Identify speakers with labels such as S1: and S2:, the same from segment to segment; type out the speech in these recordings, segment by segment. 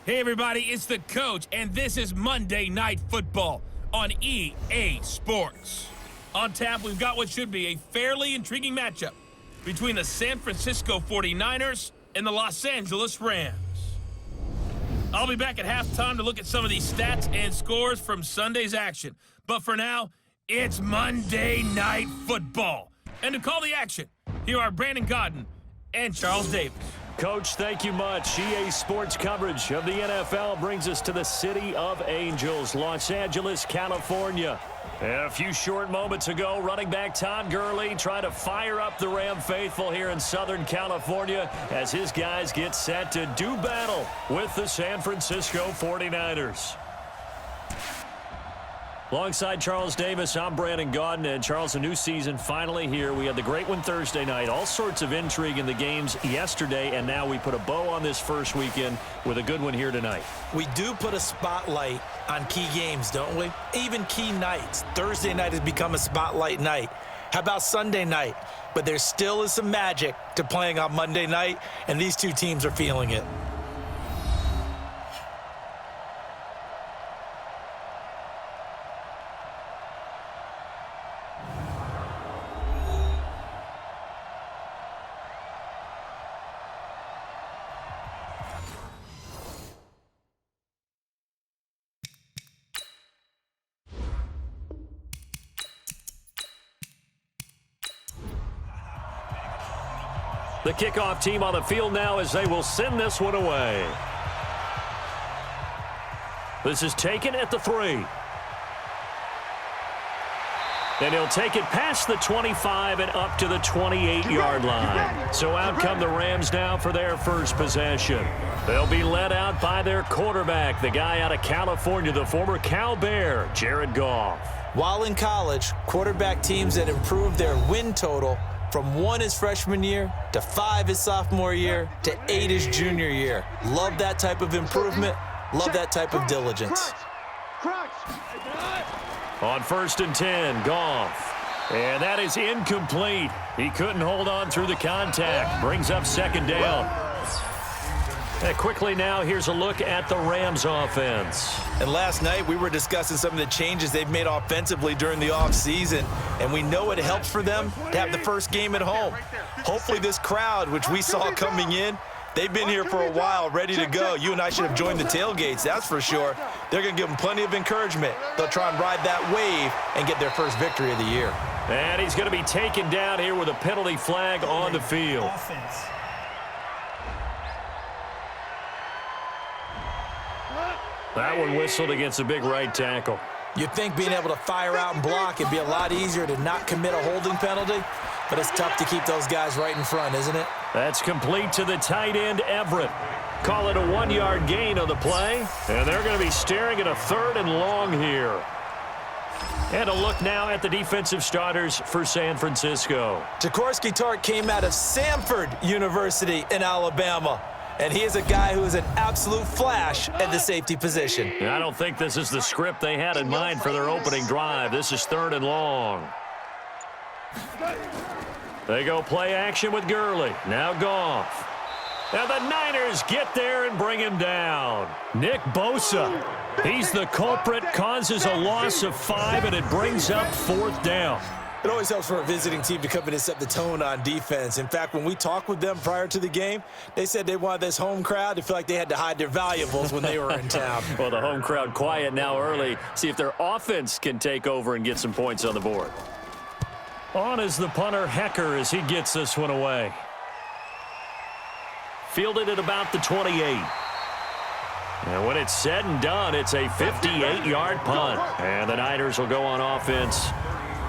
S1: Hey everybody, it's the coach, and this is Monday Night Football on EA Sports. On tap, we've got what should be a fairly intriguing matchup between the San Francisco 49ers and the Los Angeles Rams. I'll be back at halftime to look at some of these stats and scores from Sunday's action. But for now, it's Monday Night Football. And to call the action, here are Brandon Gaudin and Charles Davis.
S2: Coach, thank you much. EA Sports coverage of the NFL brings us to the City of Angels, Los Angeles, California. A few short moments ago, running back Todd Gurley trying to fire up the Ram faithful here in Southern California as his guys get set to do battle with the San Francisco 49ers. Alongside Charles Davis, I'm Brandon Gaudin. And Charles, a new season finally here. We had the great one Thursday night. All sorts of intrigue in the games yesterday, and now we put a bow on this first weekend with a good one here tonight.
S3: We do put a spotlight on key games, don't we? Even key nights. Thursday night has become a spotlight night. How about Sunday night? But there still is some magic to playing on Monday night, and these two teams are feeling it.
S2: The kickoff team on the field now as they will send this one away. This is taken at the 3. And he'll take it past the 25 and up to the 28-yard line. So out come the Rams now for their first possession. They'll be led out by their quarterback, the guy out of California, the former Cal Bear, Jared Goff.
S3: While in college, quarterback teams that improved their win total from 1 his freshman year to 5 his sophomore year to 8 his junior year. Love that type of improvement. Love that type of diligence.
S2: On 1st and 10, Goff. And that is incomplete. He couldn't hold on through the contact. Brings up 2nd down. And quickly now, here's a look at the Rams offense.
S3: And last night, we were discussing some of the changes they've made offensively during the offseason, and we know it helps for them to have the first game at home. Hopefully this crowd, which we saw coming in, they've been here for a while, ready to go. You and I should have joined the tailgates, that's for sure. They're going to give them plenty of encouragement. They'll try and ride that wave and get their first victory of the year.
S2: And he's going to be taken down here with a penalty flag on the field. That one whistled against a big right tackle.
S3: You'd think being able to fire out and block would be a lot easier to not commit a holding penalty, but it's tough to keep those guys right in front, isn't it?
S2: That's complete to the tight end, Everett. Call it a 1-yard gain on the play, and they're going to be staring at a 3rd and long here. And a look now at the defensive starters for San Francisco.
S3: Jaworski Tartt came out of Samford University in Alabama. And he is a guy who is an absolute flash at the safety position.
S2: I don't think this is the script they had in mind for their opening drive. This is 3rd and long. They go play action with Gurley. Now Goff. Now the Niners get there and bring him down. Nick Bosa. He's the culprit, causes a loss of 5, and it brings up 4th down.
S3: It always helps for a visiting team to come in and set the tone on defense. In fact, when we talked with them prior to the game, they said they wanted this home crowd to feel like they had to hide their valuables when they were in town.
S2: Well, the home crowd quiet now early. See if their offense can take over and get some points on the board. On is the punter, Hecker, as he gets this one away. Fielded at about the 28. And when it's said and done, it's a 58-yard punt. And the Niners will go on offense.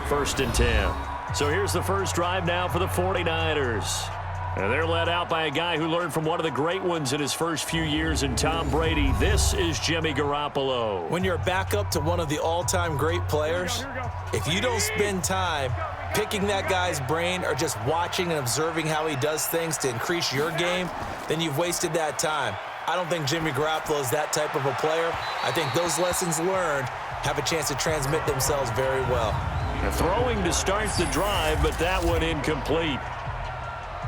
S2: 1st and 10. So here's the first drive now for the 49ers. And they're led out by a guy who learned from one of the great ones in his first few years in Tom Brady. This is Jimmy Garoppolo.
S3: When you're back up to one of the all-time great players, if you don't spend time picking that guy's brain or just watching and observing how he does things to increase your game, then you've wasted that time. I don't think Jimmy Garoppolo is that type of a player. I think those lessons learned have a chance to transmit themselves very well.
S2: Throwing to start the drive, but that one incomplete.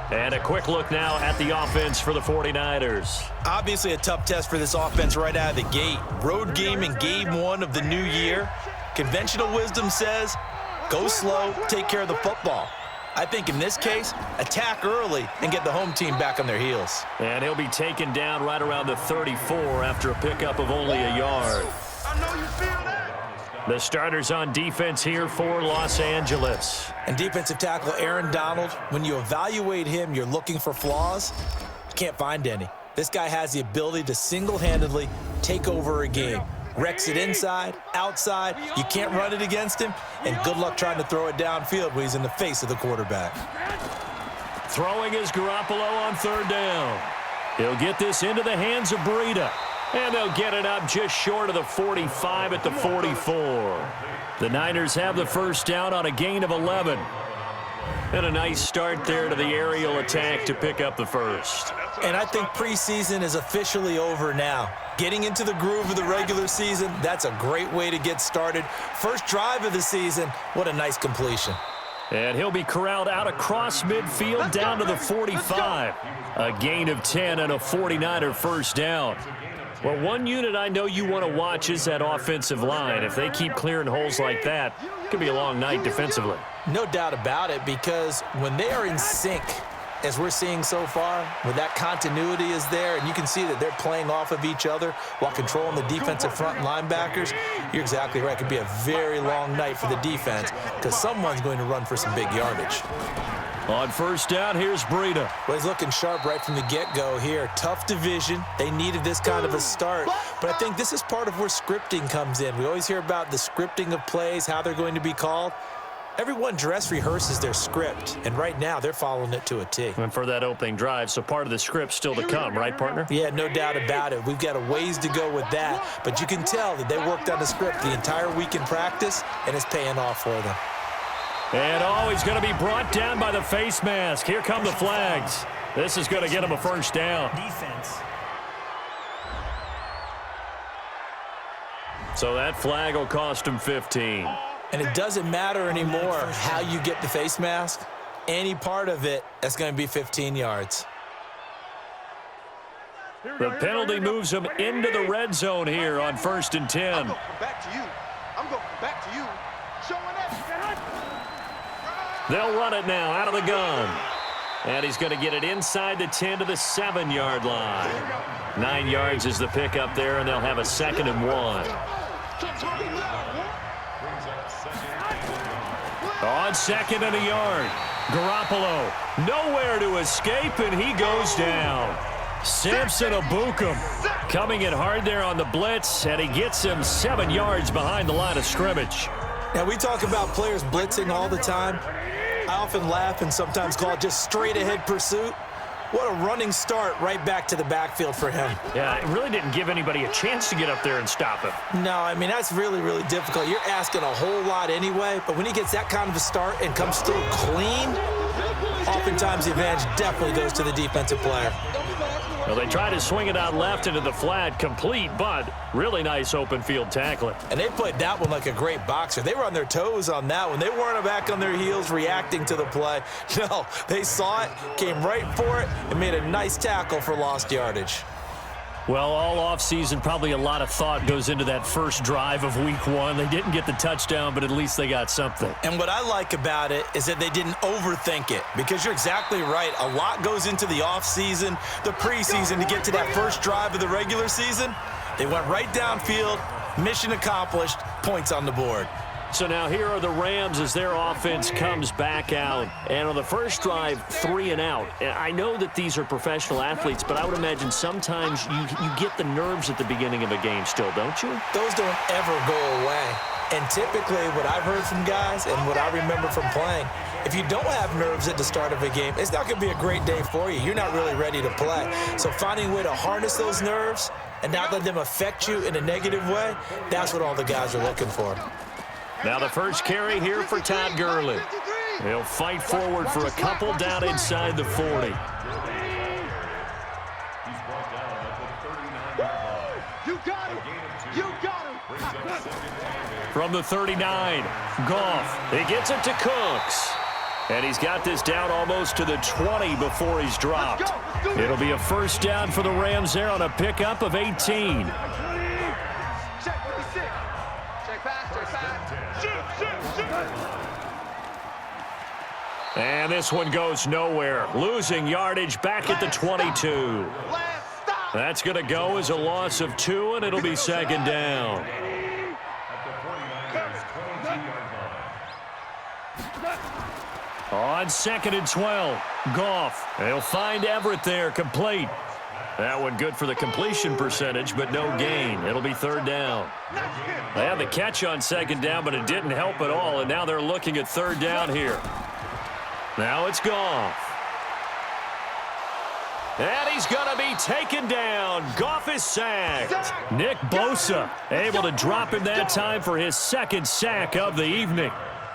S2: And a quick look now at the offense for the 49ers.
S3: Obviously a tough test for this offense right out of the gate. Road game in game 1 of the new year. Conventional wisdom says, go slow, take care of the football. I think in this case, attack early and get the home team back on their heels.
S2: And he'll be taken down right around the 34 after a pickup of only a yard.
S4: I know you feel that.
S2: The starters on defense here for Los Angeles.
S3: And defensive tackle Aaron Donald, when you evaluate him, you're looking for flaws. You can't find any. This guy has the ability to single-handedly take over a game. Wrecks it inside, outside. You can't run it against him. And good luck trying to throw it downfield when he's in the face of the quarterback.
S2: Throwing is Garoppolo on 3rd down. He'll get this into the hands of Breida. And they'll get it up just short of the 45 at the 44. The Niners have the first down on a gain of 11. And a nice start there to the aerial attack to pick up the first.
S3: And I think preseason is officially over now. Getting into the groove of the regular season, that's a great way to get started. First drive of the season, what a nice completion.
S2: And he'll be corralled out across midfield down to the 45. A gain of 10 and a 49er first down. Well, one unit I know you want to watch is that offensive line. If they keep clearing holes like that, it could be a long night defensively.
S3: No doubt about it, because when they are in sync, as we're seeing so far, when that continuity is there and you can see that they're playing off of each other while controlling the defensive front linebackers, you're exactly right. It could be a very long night for the defense because someone's going to run for some big yardage.
S2: On first down, here's Breida.
S3: Well, he's looking sharp right from the get-go here. Tough division. They needed this kind of a start. But I think this is part of where scripting comes in. We always hear about the scripting of plays, how they're going to be called. Everyone dress rehearses their script, and right now they're following it to a T.
S2: And for that opening drive, so part of the script still to come, right, partner?
S3: Yeah, no doubt about it. We've got a ways to go with that, but you can tell that they worked on the script the entire week in practice, and it's paying off for them.
S2: And he's going to be brought down by the face mask. Here come the flags. This is going to get him a first down.
S5: Defense.
S2: So that flag will cost him 15.
S3: And it doesn't matter anymore how you get the face mask. Any part of it, that's going to be 15 yards.
S2: The penalty moves him into the red zone here on 1st and 10.
S4: I'm going back to you. I'm going back to you. Showing that.
S2: They'll run it now out of the gun. And he's going to get it inside the 10 to the 7-yard line. 9 yards is the pickup there, and they'll have a 2nd and 1. On 2nd and a yard, Garoppolo nowhere to escape, and he goes down. Samson Ebukam coming in hard there on the blitz, and he gets him 7 yards behind the line of scrimmage.
S3: Now, we talk about players blitzing all the time. I often laugh and sometimes call it just straight-ahead pursuit. What a running start right back to the backfield for him.
S2: Yeah, it really didn't give anybody a chance to get up there and stop him.
S3: No, I mean, that's really, really difficult. You're asking a whole lot anyway, but when he gets that kind of a start and comes through clean, oftentimes the advantage definitely goes to the defensive player.
S2: Well, they try to swing it out left into the flat, complete, but really nice open field tackling.
S3: And they played that one like a great boxer. They were on their toes on that one. They weren't back on their heels reacting to the play. No, they saw it, came right for it, and made a nice tackle for lost yardage.
S2: Well, all offseason, probably a lot of thought goes into that first drive of week 1. They didn't get the touchdown, but at least they got something.
S3: And what I like about it is that they didn't overthink it, because you're exactly right. A lot goes into the offseason, the preseason, to get to that first drive of the regular season. They went right downfield, mission accomplished, points on the board.
S2: So now here are the Rams as their offense comes back out. And on the first drive, 3 and out. I know that these are professional athletes, but I would imagine sometimes you get the nerves at the beginning of a game still, don't you?
S3: Those don't ever go away. And typically what I've heard from guys and what I remember from playing, if you don't have nerves at the start of a game, it's not going to be a great day for you. You're not really ready to play. So finding a way to harness those nerves and not let them affect you in a negative way, that's what all the guys are looking for.
S2: Now the first carry here for Todd Gurley. He'll fight forward for a couple down inside the 40.
S4: You got him. You got him.
S2: From the 39, Goff. He gets it to Cooks. And he's got this down almost to the 20 before he's dropped.
S4: Let's go.
S2: It'll be a first down for the Rams there on a pickup of 18.
S4: Check 56. Check pass.
S2: And this one goes nowhere. Losing yardage back at the 22.
S4: Last stop.
S2: That's going to go as a loss of 2, and it'll be second down. On 2nd and 12, Goff. They'll find Everett there, complete. That one good for the completion percentage, but no gain. It'll be third down. They had the catch on second down, but it didn't help at all, and now they're looking at third down here. Now it's Goff. And he's going to be taken down. Goff is sacked. Nick Bosa able to drop him that time for his second sack of the evening.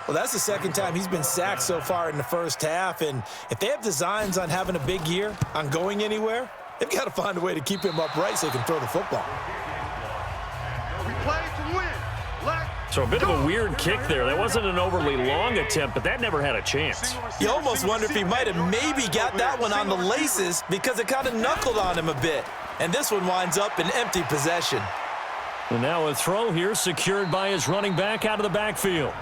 S3: Well, that's the second time he's been sacked so far in the first half, and if they have designs on having a big year, on going anywhere, they've got to find a way to keep him upright so he can throw the football.
S4: We play to win.
S2: So a bit of a weird kick there. That wasn't an overly long attempt, but that never had a chance.
S3: You almost wonder if he might have maybe got that one on the laces because it kind of knuckled on him a bit. And this one winds up in empty possession.
S2: And now a throw here secured by his running back out of the backfield.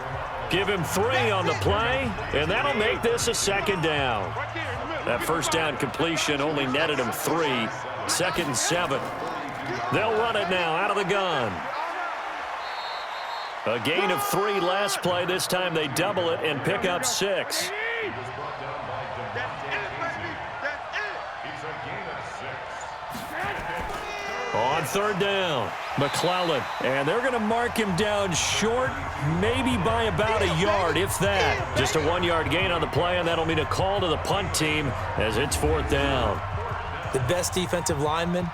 S2: Give him 3 on the play, and that'll make this a second down. That first down completion only netted him 3. 2nd and 7. They'll run it now out of the gun. A gain of 3 last play. This time they double it and pick up 6. On third down, McClellan. And they're going to mark him down short, maybe by about a yard, if that. Just a 1-yard gain on the play, and that'll mean a call to the punt team as it's 4th down.
S3: The best defensive linemen,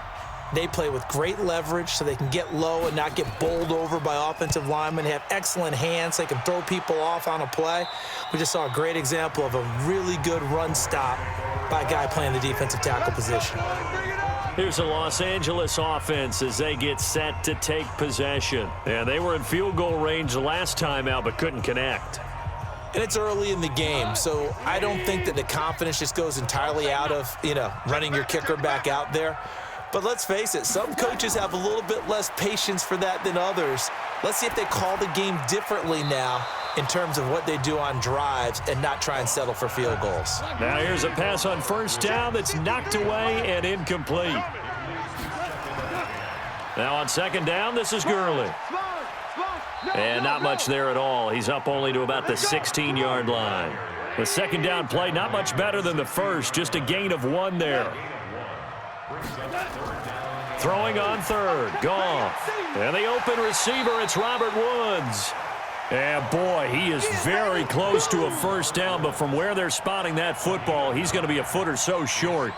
S3: they play with great leverage so they can get low and not get bowled over by offensive linemen. They have excellent hands. They can throw people off on a play. We just saw a great example of a really good run stop by a guy playing the defensive tackle position.
S2: Here's the Los Angeles offense as they get set to take possession. And they were in field goal range the last time out but couldn't connect.
S3: And it's early in the game, so I don't think that the confidence just goes entirely out of, running your kicker back out there. But let's face it, some coaches have a little bit less patience for that than others. Let's see if they call the game differently now in terms of what they do on drives and not try and settle for field goals.
S2: Now here's a pass on first down that's knocked away and incomplete. Now on second down, this is Gurley. And not much there at all. He's up only to about the 16-yard line. The second down play, not much better than the first, just a gain of 1 there. Throwing on third, Goff. And the open receiver, it's Robert Woods. And boy, he is very close to a first down, but from where they're spotting that football, he's going to be a foot or so short.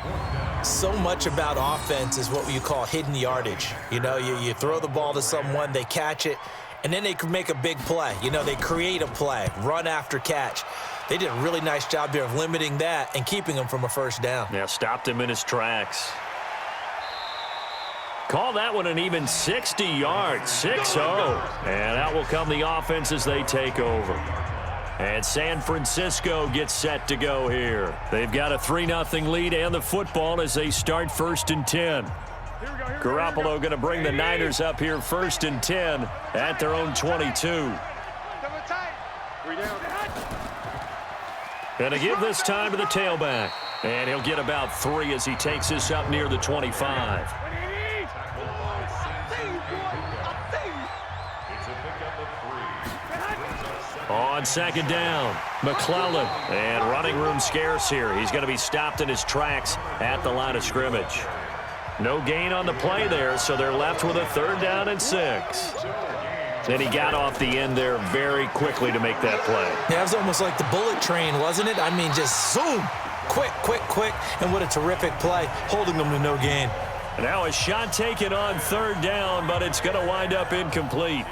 S3: So much about offense is what you call hidden yardage. You throw the ball to someone, they catch it, and then they can make a big play. They create a play, run after catch. They did a really nice job there of limiting that and keeping him from a first down.
S2: Yeah, stopped him in his tracks. Call that one an even 60 yards, 6-0. And out will come the offense as they take over. And San Francisco gets set to go here. They've got a 3-0 lead and the football as they start 1st and 10. Garoppolo going to bring the Niners up here 1st and 10 at their own 22. And to give this time to the tailback. And he'll get about 3 as he takes this up near the 25. On second down, McClellan. And running room scarce here. He's going to be stopped in his tracks at the line of scrimmage. No gain on the play there, so they're left with a 3rd down and 6. And he got off the end there very quickly to make that play.
S3: Yeah, it was almost like the bullet train, wasn't it? I mean, just zoom. Quick, quick, quick. And what a terrific play, holding them to no gain.
S2: And now a shot taken on 3rd down, but it's going to wind up incomplete.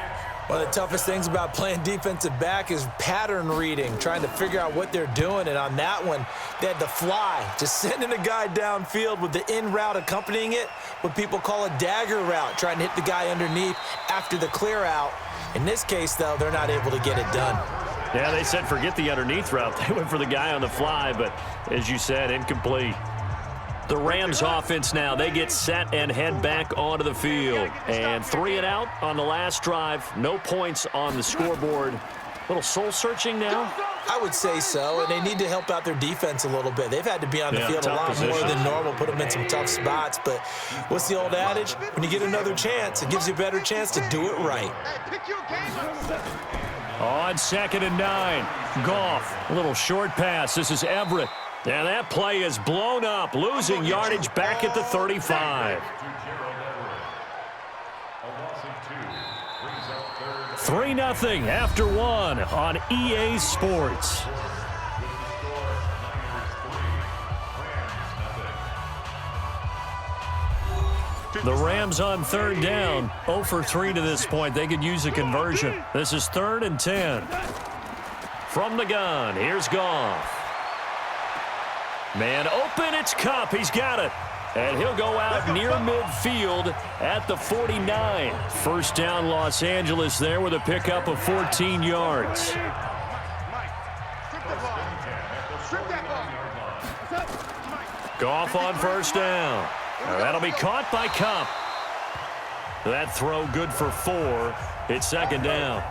S3: One of the toughest things about playing defensive back is pattern reading, trying to figure out what they're doing. And on that one, they had the fly, just sending a guy downfield with the in route accompanying it, what people call a dagger route, trying to hit the guy underneath after the clear out. In this case, though, they're not able to get it done.
S2: Yeah, they said forget the underneath route. They went for the guy on the fly, but as you said, incomplete. The Rams offense now, they get set and head back onto the field. And 3 and out on the last drive. No points on the scoreboard. A little soul-searching now?
S3: I would say so, and they need to help out their defense a little bit. They've had to be on the field a lot more than normal, put them in some tough spots. But what's the old adage? When you get another chance, it gives you a better chance to do it right.
S2: On 2nd and 9, Goff, a little short pass. This is Everett. And that play is blown up, losing yardage back at the 35. 3-0 after 1 on EA Sports. The Rams on 3rd down, 0 for 3 to this point. They could use a conversion. This is 3rd and 10. From the gun, here's Goff. Man open, it's Kupp. He's got it. And he'll go out near midfield at the 49. First down, Los Angeles there with a pickup of 14 yards. Goff on 1st down. That'll be caught by Kupp. That throw good for 4. It's 2nd down.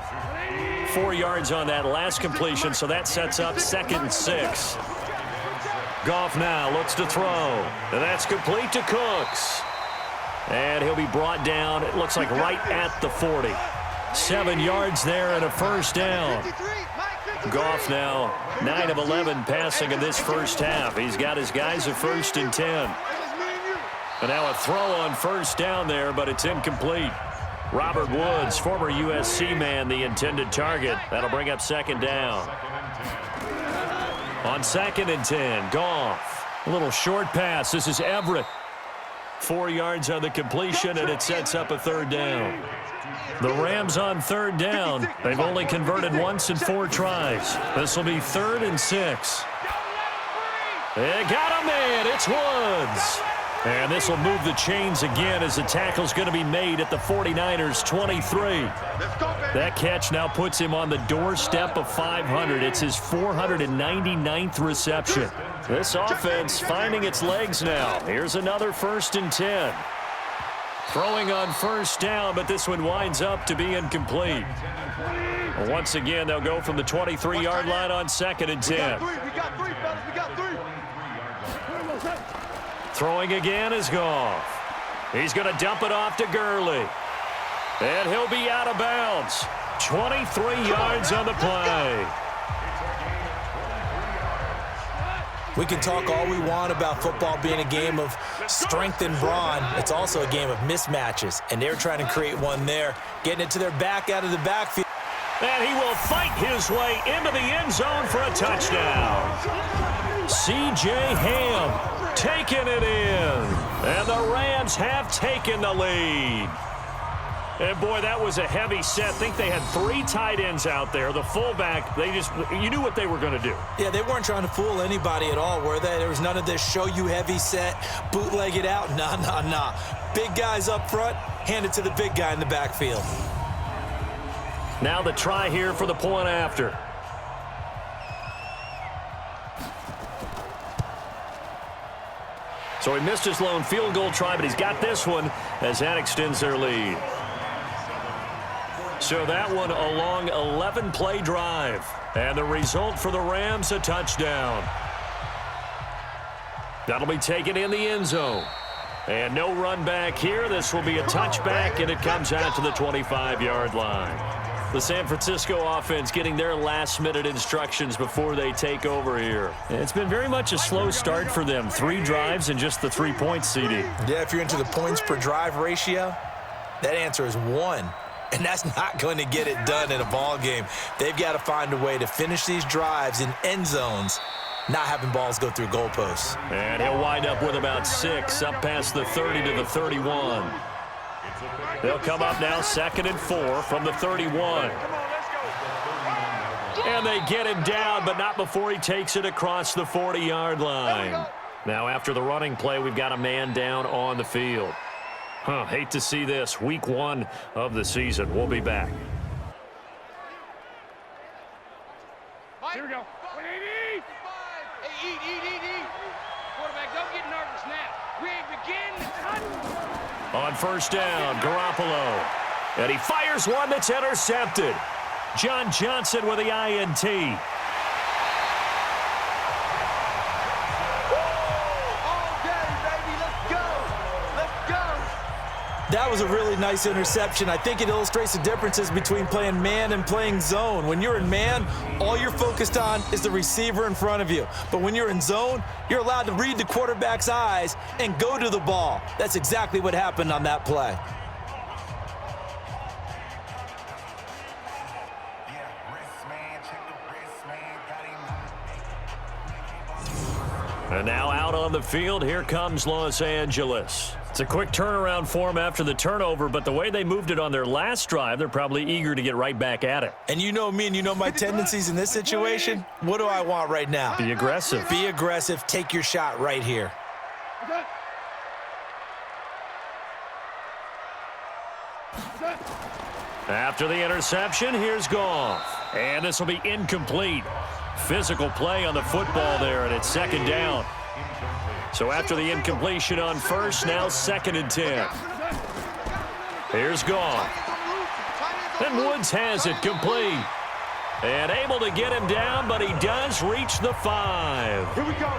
S2: 4 yards on that last completion, so that sets up 2nd and 6. Goff now looks to throw. And that's complete to Cooks. And he'll be brought down, it looks like right at the 40. 7 yards there and a 1st down. Goff now 9 of 11 passing in this first half. He's got his guys at 1st and 10. And now a throw on 1st down there, but it's incomplete. Robert Woods, former USC man, the intended target. That'll bring up 2nd down. On 2nd and 10, Goff. A little short pass. This is Everett. 4 yards on the completion, and it sets up a 3rd down. The Rams on 3rd down. They've only converted once in 4 tries. This will be 3rd and 6. They got a man. It's Woods. And this will move the chains again as the tackle's going to be made at the 49ers' 23. That catch now puts him on the doorstep of 500. It's his 499th reception. This offense finding its legs now. Here's another 1st and 10. Throwing on 1st down, but this one winds up to be incomplete. Once again, they'll go from the 23-yard line on 2nd and 10. Throwing again is Goff. He's going to dump it off to Gurley. And he'll be out of bounds. 23 yards on the play.
S3: We can talk all we want about football being a game of strength and brawn. It's also a game of mismatches, and they're trying to create one there, getting it to their back out of the backfield.
S2: And he will fight his way into the end zone for a touchdown. C.J. Ham taking it in. And the Rams have taken the lead. And, boy, that was a heavy set. I think they had 3 tight ends out there. The fullback, you knew what they were going to do.
S3: Yeah, they weren't trying to fool anybody at all, were they? There was none of this show you heavy set, bootleg it out. Nah. Big guys up front, hand it to the big guy in the backfield.
S2: Now the try here for the point after. So he missed his lone field goal try, but he's got this one as that extends their lead. So that one a long 11-play drive. And the result for the Rams, a touchdown. That'll be taken in the end zone. And no run back here. This will be a touchback, and it comes out to the 25-yard line. The San Francisco offense getting their last-minute instructions before they take over here. It's been very much a slow start for them. 3 drives and just the 3 points, CD.
S3: Yeah, if you're into the points per drive ratio, that answer is 1. And that's not going to get it done in a ball game. They've got to find a way to finish these drives in end zones, not having balls go through goalposts.
S2: And he'll wind up with about 6 up past the 30 to the 31. They'll come up now 2nd and 4 from the 31. And they get him down, but not before he takes it across the 40-yard line. Now after the running play, we've got a man down on the field. Hate to see this. Week 1 of the season. We'll be back.
S5: Here we go. Hey, eat. Quarterback, don't get nervous now. We ain't beginning to touch.
S2: On first down, Garoppolo. And he fires one that's intercepted. John Johnson with the INT.
S3: That was a really nice interception. I think it illustrates the differences between playing man and playing zone. When you're in man, all you're focused on is the receiver in front of you. But when you're in zone, you're allowed to read the quarterback's eyes and go to the ball. That's exactly what happened on that play.
S2: And now out on the field, here comes Los Angeles. It's a quick turnaround for them after the turnover, but the way they moved it on their last drive, they're probably eager to get right back at it.
S3: And you know me and you know my tendencies in this situation. What do I want right now?
S2: Be aggressive.
S3: Be aggressive. Take your shot right here.
S2: After the interception, here's Goff. And this will be incomplete. Physical play on the football there, and it's second down. So after the incompletion on first, now 2nd and 10. Here's Goff. And Woods has it complete. And able to get him down, but he does reach the 5.
S4: Here we go.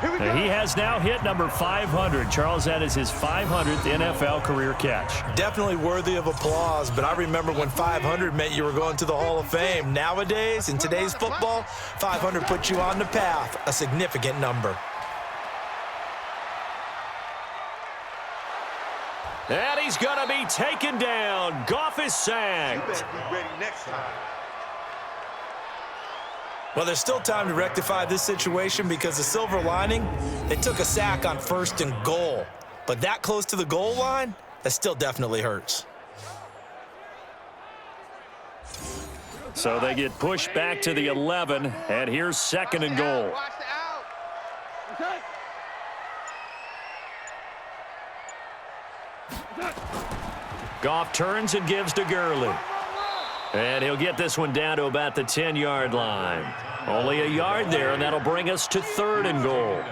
S2: And he has now hit number 500. Charles, that is his 500th NFL career catch.
S3: Definitely worthy of applause, but I remember when 500 meant you were going to the Hall of Fame. Nowadays, in today's football, 500 puts you on the path, a significant number.
S2: And he's going to be taken down. Goff is sacked.
S4: You better be ready next time.
S3: Well, there's still time to rectify this situation because the silver lining, they took a sack on 1st and goal. But that close to the goal line, that still definitely hurts.
S2: So they get pushed back to the 11, and here's 2nd and goal.
S5: Watch the out.
S2: Goff turns and gives to Gurley. And he'll get this one down to about the 10-yard line. Only a yard there, and that'll bring us to 3rd and goal.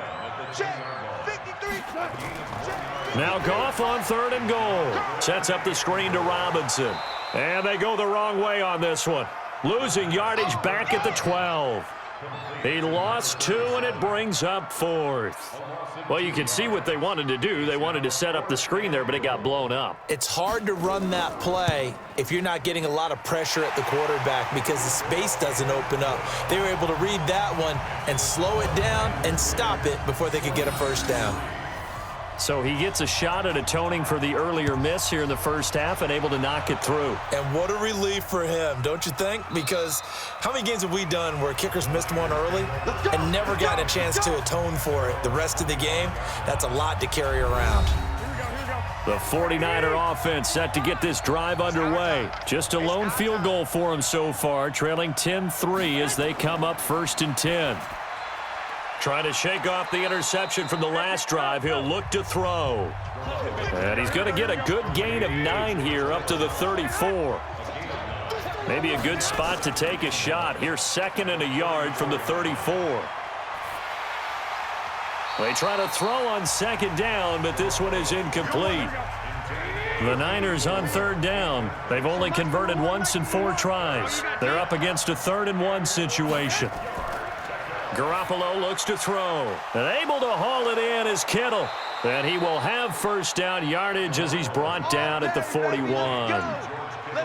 S2: Now Goff on 3rd and goal. Sets up the screen to Robinson. And they go the wrong way on this one. Losing yardage back at the 12. He lost 2, and it brings up 4th. Well, you can see what they wanted to do. They wanted to set up the screen there, but it got blown up.
S3: It's hard to run that play if you're not getting a lot of pressure at the quarterback because the space doesn't open up. They were able to read that one and slow it down and stop it before they could get a first down.
S2: So he gets a shot at atoning for the earlier miss here in the first half and able to knock it through.
S3: And what a relief for him, don't you think? Because how many games have we done where kickers missed one early and never got a chance to atone for it the rest of the game? That's a lot to carry around.
S2: The 49er offense set to get this drive underway. Just a lone field goal for them so far, trailing 10-3 as they come up 1st and 10. Trying to shake off the interception from the last drive. He'll look to throw. And he's going to get a good gain of 9 here up to the 34. Maybe a good spot to take a shot. Here's 2nd and a yard from the 34. They try to throw on 2nd down, but this one is incomplete. The Niners on 3rd down. They've only converted once in 4 tries. They're up against a 3rd and 1 situation. Garoppolo looks to throw. And able to haul it in is Kittle. And he will have first down yardage as he's brought down at the 41.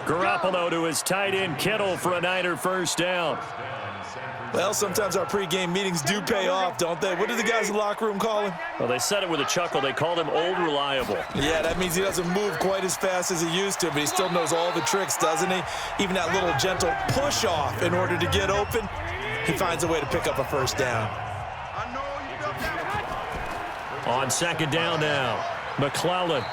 S2: Garoppolo to his tight end Kittle for a Niner first down.
S3: Well, sometimes our pregame meetings do pay off, don't they? What do the guys in the locker room call him?
S2: Well, they said it with a chuckle. They called him Old Reliable.
S3: Yeah, that means he doesn't move quite as fast as he used to, but he still knows all the tricks, doesn't he? Even that little gentle push-off in order to get open. He finds a way to pick up a first down.
S2: On 2nd down now, McClellan.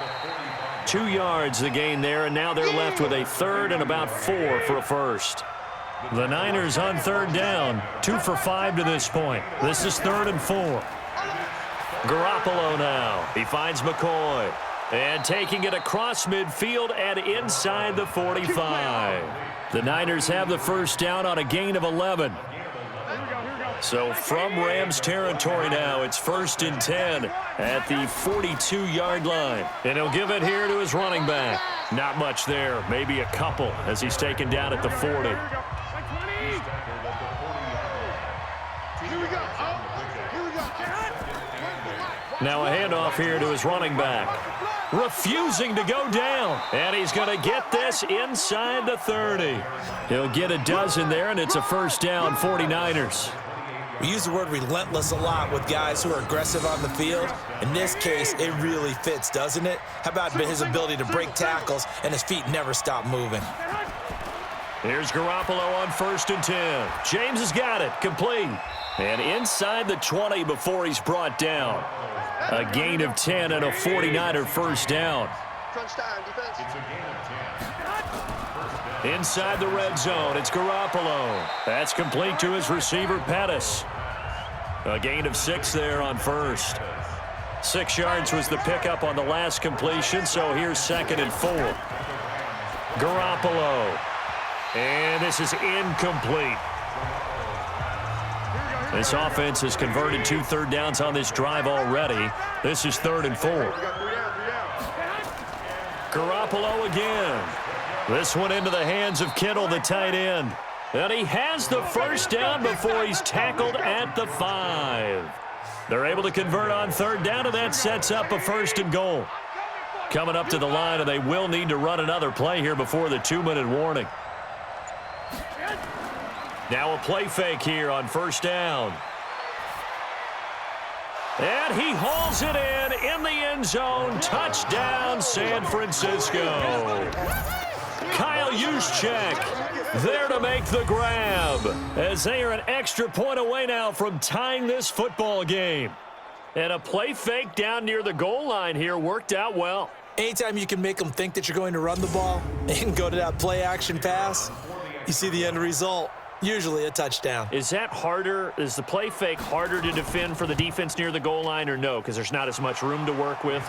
S2: 2 yards the gain there, and now they're left with a 3rd and about 4 for a first. The Niners on 3rd down, 2 for 5 to this point. This is 3rd and 4. Garoppolo now. He finds McCoy. And taking it across midfield and inside the 45. The Niners have the first down on a gain of 11. So from Rams territory now, it's 1st and 10 at the 42-yard line. And he'll give it here to his running back. Not much there, maybe a couple as he's taken down at the 40. Now a handoff here to his running back. Refusing to go down. And he's going to get this inside the 30. He'll get a dozen there, and it's a first down, 49ers.
S3: We use the word relentless a lot with guys who are aggressive on the field. In this case, it really fits, doesn't it? How about his ability to break tackles and his feet never stop moving?
S2: Here's Garoppolo on 1st and 10. James has got it, complete. And inside the 20 before he's brought down. A gain of 10 and a 49er first down. Inside the red zone, it's Garoppolo. That's complete to his receiver, Pettis. A gain of 6 there on first. 6 yards was the pickup on the last completion, so here's 2nd and 4. Garoppolo. And this is incomplete. This offense has converted 2 third downs on this drive already. This is 3rd and 4. Garoppolo again. This one into the hands of Kittle, the tight end. And he has the first down before he's tackled at the 5. They're able to convert on 3rd down, and that sets up a 1st and goal. Coming up to the line, and they will need to run another play here before the 2-minute warning. Now a play fake here on 1st down. And he hauls it in the end zone. Touchdown, San Francisco. Kyle Juszczyk there to make the grab, as they are an extra point away now from tying this football game. And a play fake down near the goal line here worked out well.
S3: Anytime you can make them think that you're going to run the ball and go to that play action pass, you see the end result. Usually a touchdown.
S2: Is that harder? Is the play fake harder to defend for the defense near the goal line, or no? Because there's not as much room to work with?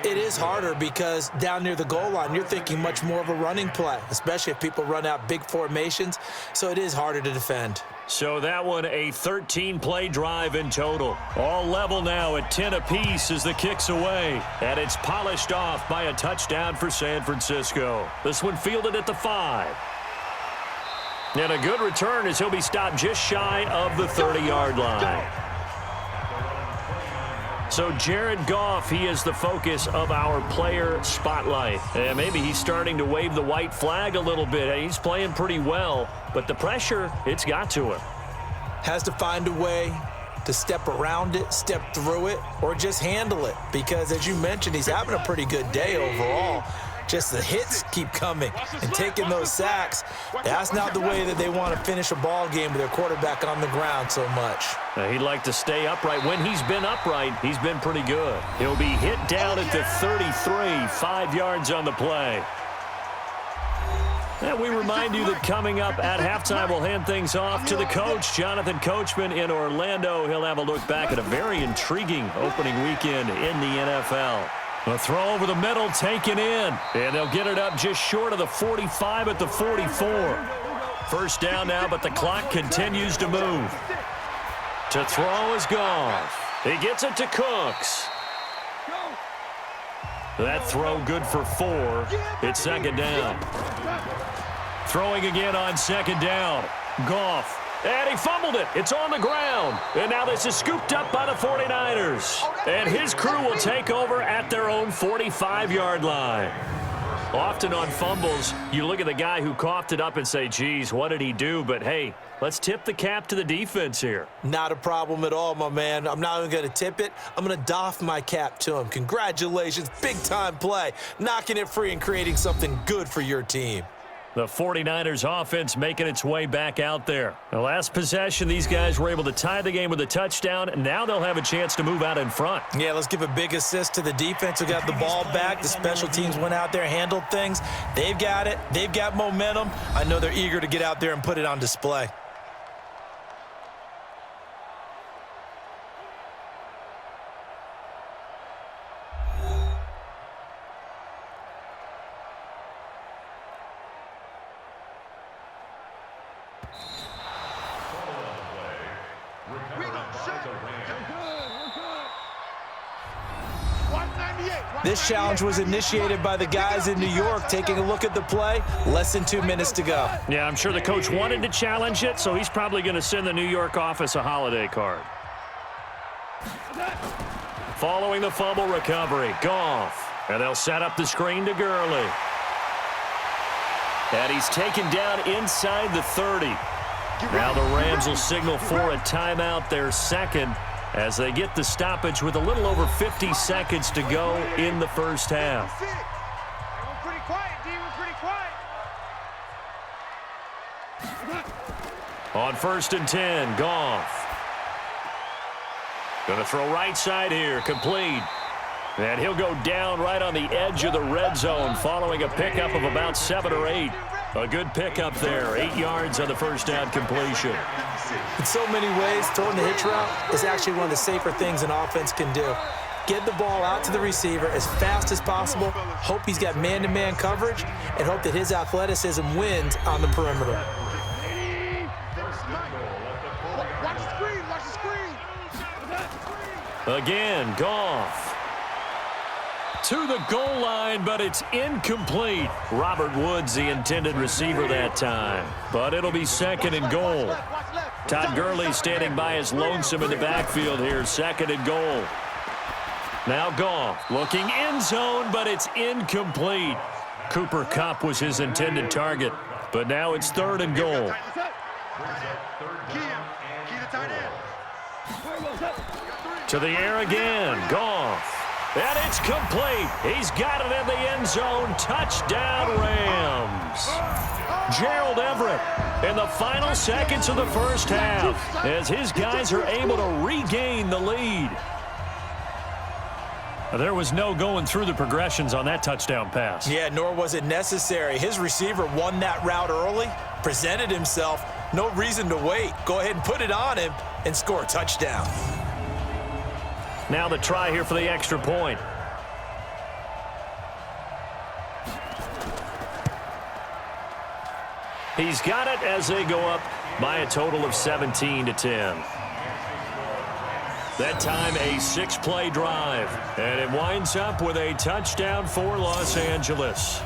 S3: It is harder because down near the goal line, you're thinking much more of a running play, especially if people run out big formations. So it is harder to defend.
S2: So that one, a 13-play drive in total. All level now at 10 apiece as the kick's away. And it's polished off by a touchdown for San Francisco. This one fielded at the 5. And a good return as he'll be stopped just shy of the 30-yard line. So Jared Goff, he is the focus of our player spotlight. And maybe he's starting to wave the white flag a little bit. He's playing pretty well, but the pressure, it's got to him.
S3: Has to find a way to step around it, step through it, or just handle it. Because as you mentioned, he's having a pretty good day overall. Just the hits keep coming and taking those sacks. That's not the way that they want to finish a ball game with their quarterback on the ground so much.
S2: He'd like to stay upright. When he's been upright, he's been pretty good. He'll be hit down at the 33, 5 yards on the play. And we remind you that coming up at halftime, we'll hand things off to the coach, Jonathan Coachman in Orlando. He'll have a look back at a very intriguing opening weekend in the NFL. A throw over the middle, taken in. And they'll get it up just short of the 45 at the 44. First down now, but the clock continues to move. To throw is Goff. He gets it to Cooks. That throw good for 4. It's 2nd down. Throwing again on 2nd down. Goff. And he fumbled it. It's on the ground. And now this is scooped up by the 49ers. And his crew will take over at their own 45-yard line. Often on fumbles, you look at the guy who coughed it up and say, geez, what did he do? But, hey, let's tip the cap to the defense here.
S3: Not a problem at all, my man. I'm not even going to tip it. I'm going to doff my cap to him. Congratulations. Big-time play. Knocking it free and creating something good for your team.
S2: The 49ers offense making its way back out there. The last possession, these guys were able to tie the game with a touchdown, and now they'll have a chance to move out in front.
S3: Yeah, let's give a big assist to the defense who got the ball back. The special teams went out there, handled things. They've got it. They've got momentum. I know they're eager to get out there and put it on display. This challenge was initiated by the guys in New York. Taking a look at the play, less than 2 minutes to go.
S2: Yeah, I'm sure the coach wanted to challenge it, so he's probably going to send the New York office a holiday card. Following the fumble recovery, Goff. And they'll set up the screen to Gurley. And he's taken down inside the 30. Now the Rams will signal for a timeout, their second, as they get the stoppage with a little over 50 seconds to go in the first half.
S5: We're pretty quiet, D. We're pretty quiet.
S2: On 1st and 10, Goff. Going to throw right side here, complete. And he'll go down right on the edge of the red zone following a pickup of about 7 or 8. A good pickup there, 8 yards on the first down completion.
S3: In so many ways, throwing the hitch route is actually one of the safer things an offense can do. Get the ball out to the receiver as fast as possible, hope he's got man-to-man coverage, and hope that his athleticism wins on the perimeter.
S5: Watch the screen, watch the screen.
S2: Again, Goff. To the goal line, but it's incomplete. Robert Woods, the intended receiver that time. But it'll be 2nd and goal. Todd Gurley standing by as lonesome in the backfield here. 2nd and goal. Now Goff looking end zone, but it's incomplete. Cooper Kupp was his intended target. But now it's 3rd and goal. To the air again. Goff. And it's complete. He's got it in the end zone. Touchdown, Rams. Gerald Everett in the final seconds of the first half as his guys are able to regain the lead. There was no going through the progressions on that touchdown pass.
S3: Yeah, nor was it necessary. His receiver won that route early, presented himself. No reason to wait. Go ahead and put it on him and score a touchdown.
S2: Now the try here for the extra point. He's got it as they go up by a total of 17-10. That time a 6-play drive, and it winds up with a touchdown for Los Angeles.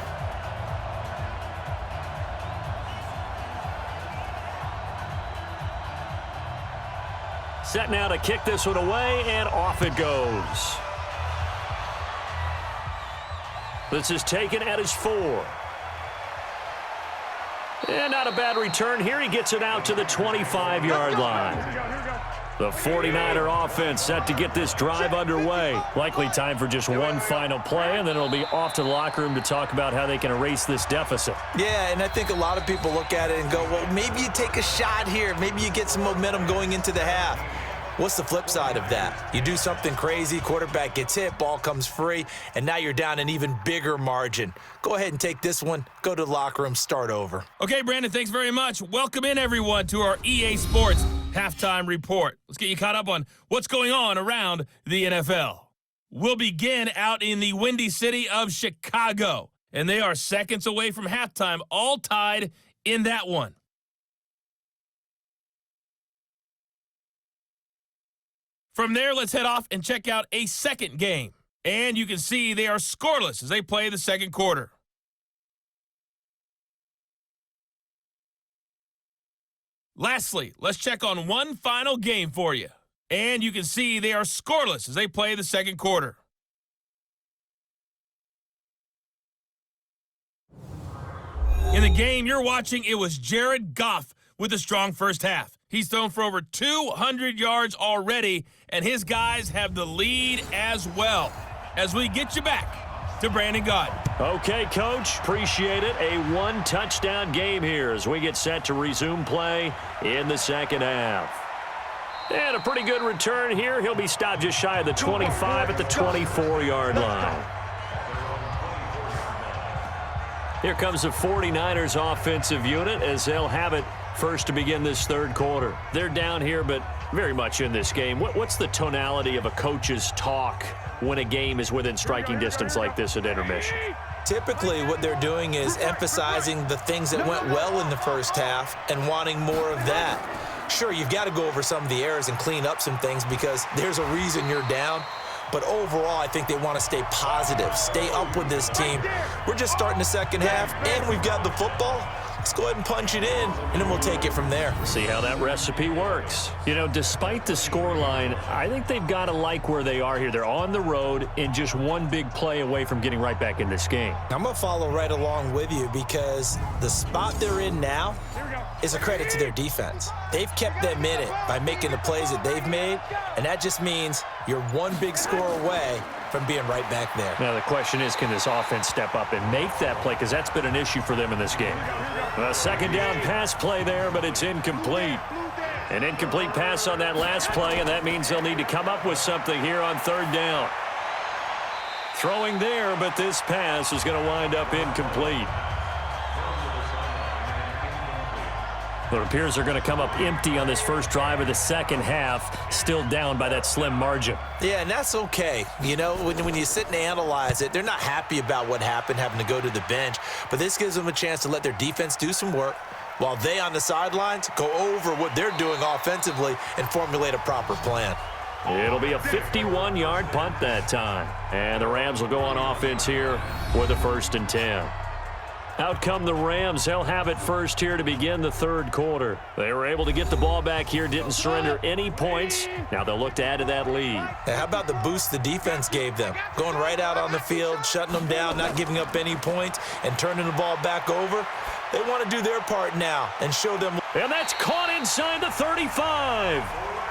S2: Set now to kick this one away, and off it goes. This is taken at his 4. And not a bad return here. He gets it out to the 25-yard line. The 49er offense set to get this drive underway. Likely time for just one final play, and then it'll be off to the locker room to talk about how they can erase this deficit.
S3: Yeah, and I think a lot of people look at it and go, well, maybe you take a shot here. Maybe you get some momentum going into the half. What's the flip side of that? You do something crazy, quarterback gets hit, ball comes free, and now you're down an even bigger margin. Go ahead and take this one, go to the locker room, start over.
S1: Okay, Brandon, thanks very much. Welcome in, everyone, to our EA Sports Halftime Report. Let's get you caught up on what's going on around the NFL. We'll begin out in the Windy City of Chicago, and they are seconds away from halftime, all tied in that one. From there, let's head off and check out a second game. And you can see they are scoreless as they play the second quarter. Lastly, let's check on one final game for you. And you can see they are scoreless as they play the second quarter. In the game you're watching, it was Jared Goff with a strong first half. He's thrown for over 200 yards already, and his guys have the lead as well. As we get you back to Brandon Gaudin.
S2: Okay, Coach, appreciate it. A one-touchdown game here as we get set to resume play in the second half. And a pretty good return here. He'll be stopped just shy of the 25 at the 24-yard line. Here comes the 49ers offensive unit as they'll have it first to begin this third quarter. They're down here, but very much in this game. What's the tonality of a coach's talk when a game is within striking distance like this at intermission?
S3: Typically, what they're doing is emphasizing the things that went well in the first half and wanting more of that. Sure, you've got to go over some of the errors and clean up some things because there's a reason you're down. But overall, I think they want to stay positive, stay up with this team. We're just starting the second half, and we've got the football. Let's go ahead and punch it in, and then we'll take it from there.
S2: See how that recipe works. You know, despite the scoreline, I think they've got to like where they are here. They're on the road and just one big play away from getting right back in this game.
S3: I'm going to follow right along with you because the spot they're in now is a credit to their defense. They've kept them in it by making the plays that they've made, and that just means you're one big score away from being right back there.
S2: Now, the question is, can this offense step up and make that play? Because that's been an issue for them in this game. A second down pass play there, but it's incomplete. An incomplete pass on that last play, and that means they'll need to come up with something here on third down. Throwing there, but this pass is going to wind up incomplete. It appears they're going to come up empty on this first drive of the second half, still down by that slim margin.
S3: Yeah, and that's okay. You know, when you sit and analyze it, they're not happy about what happened, having to go to the bench. But this gives them a chance to let their defense do some work while they on the sidelines go over what they're doing offensively and formulate a proper plan.
S2: It'll be a 51-yard punt that time. And the Rams will go on offense here with a 1st and 10. Out come the Rams. They'll have it first here to begin the third quarter. They were able to get the ball back here, didn't surrender any points. Now they'll look to add to that lead.
S3: Hey, how about the boost the defense gave them? Going right out on the field, shutting them down, not giving up any points, and turning the ball back over. They want to do their part now and show them.
S2: And that's caught inside the 35.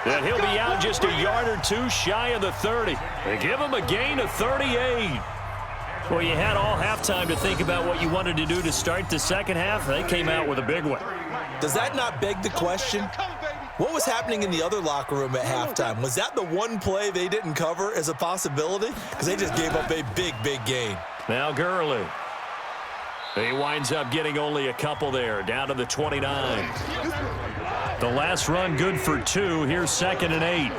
S2: And he'll be out just a yard or two shy of the 30. They give him a gain of 38. Well, you had all halftime to think about what you wanted to do to start the second half. They came out with a big one.
S3: Does that not beg the question? What was happening in the other locker room at halftime? Was that the one play they didn't cover as a possibility? Because they just gave up a big, big gain.
S2: Now Gurley. He winds up getting only a couple there, down to the 29. The last run good for 2. Here's 2nd and 8.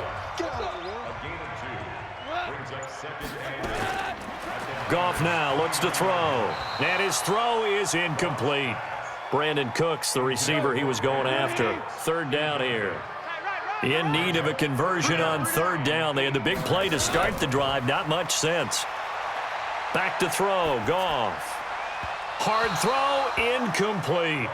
S2: Goff now looks to throw. And his throw is incomplete. Brandon Cooks, the receiver he was going after. Third down here. In need of a conversion on third down. They had the big play to start the drive. Not much sense. Back to throw. Goff. Hard throw. Incomplete.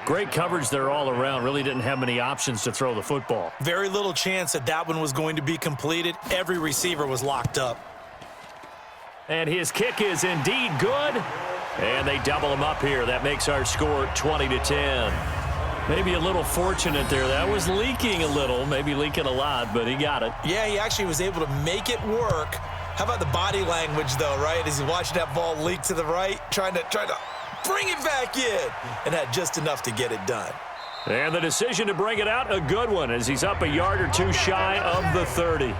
S2: Great coverage there all around. Really didn't have many options to throw the football.
S3: Very little chance that that one was going to be completed. Every receiver was locked up.
S2: And his kick is indeed good. And they double him up here. That makes our score 20-10. Maybe a little fortunate there. That was leaking a little, maybe leaking a lot, but he got it.
S3: Yeah, he actually was able to make it work. How about the body language, though, right? As he watched that ball leak to the right, trying to bring it back in, and had just enough to get it done.
S2: And the decision to bring it out, a good one, as he's up a yard or two shy of the 30.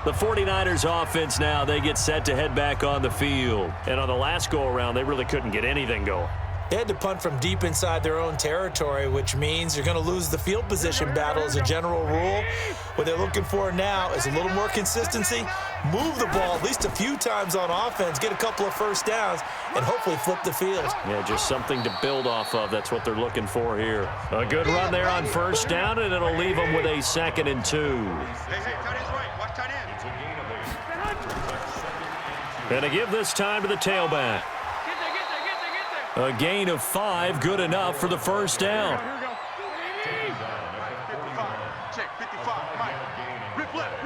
S2: The 49ers offense now, they get set to head back on the field. And on the last go-around, they really couldn't get anything going.
S3: They had to punt from deep inside their own territory, which means you're going to lose the field position battle as a general rule. What they're looking for now is a little more consistency, move the ball at least a few times on offense, get a couple of first downs, and hopefully flip the field.
S2: Yeah, just something to build off of. That's what they're looking for here. A good run there on first down, and it'll leave them with a 2nd and 2.
S4: Hey, tight end's right. Watch tight end.
S2: And to give this time to the tailback.
S5: Get there.
S2: A gain of 5, good enough for the first down.
S5: Here we go.
S4: 55. Check, 55. Mike. Rip left.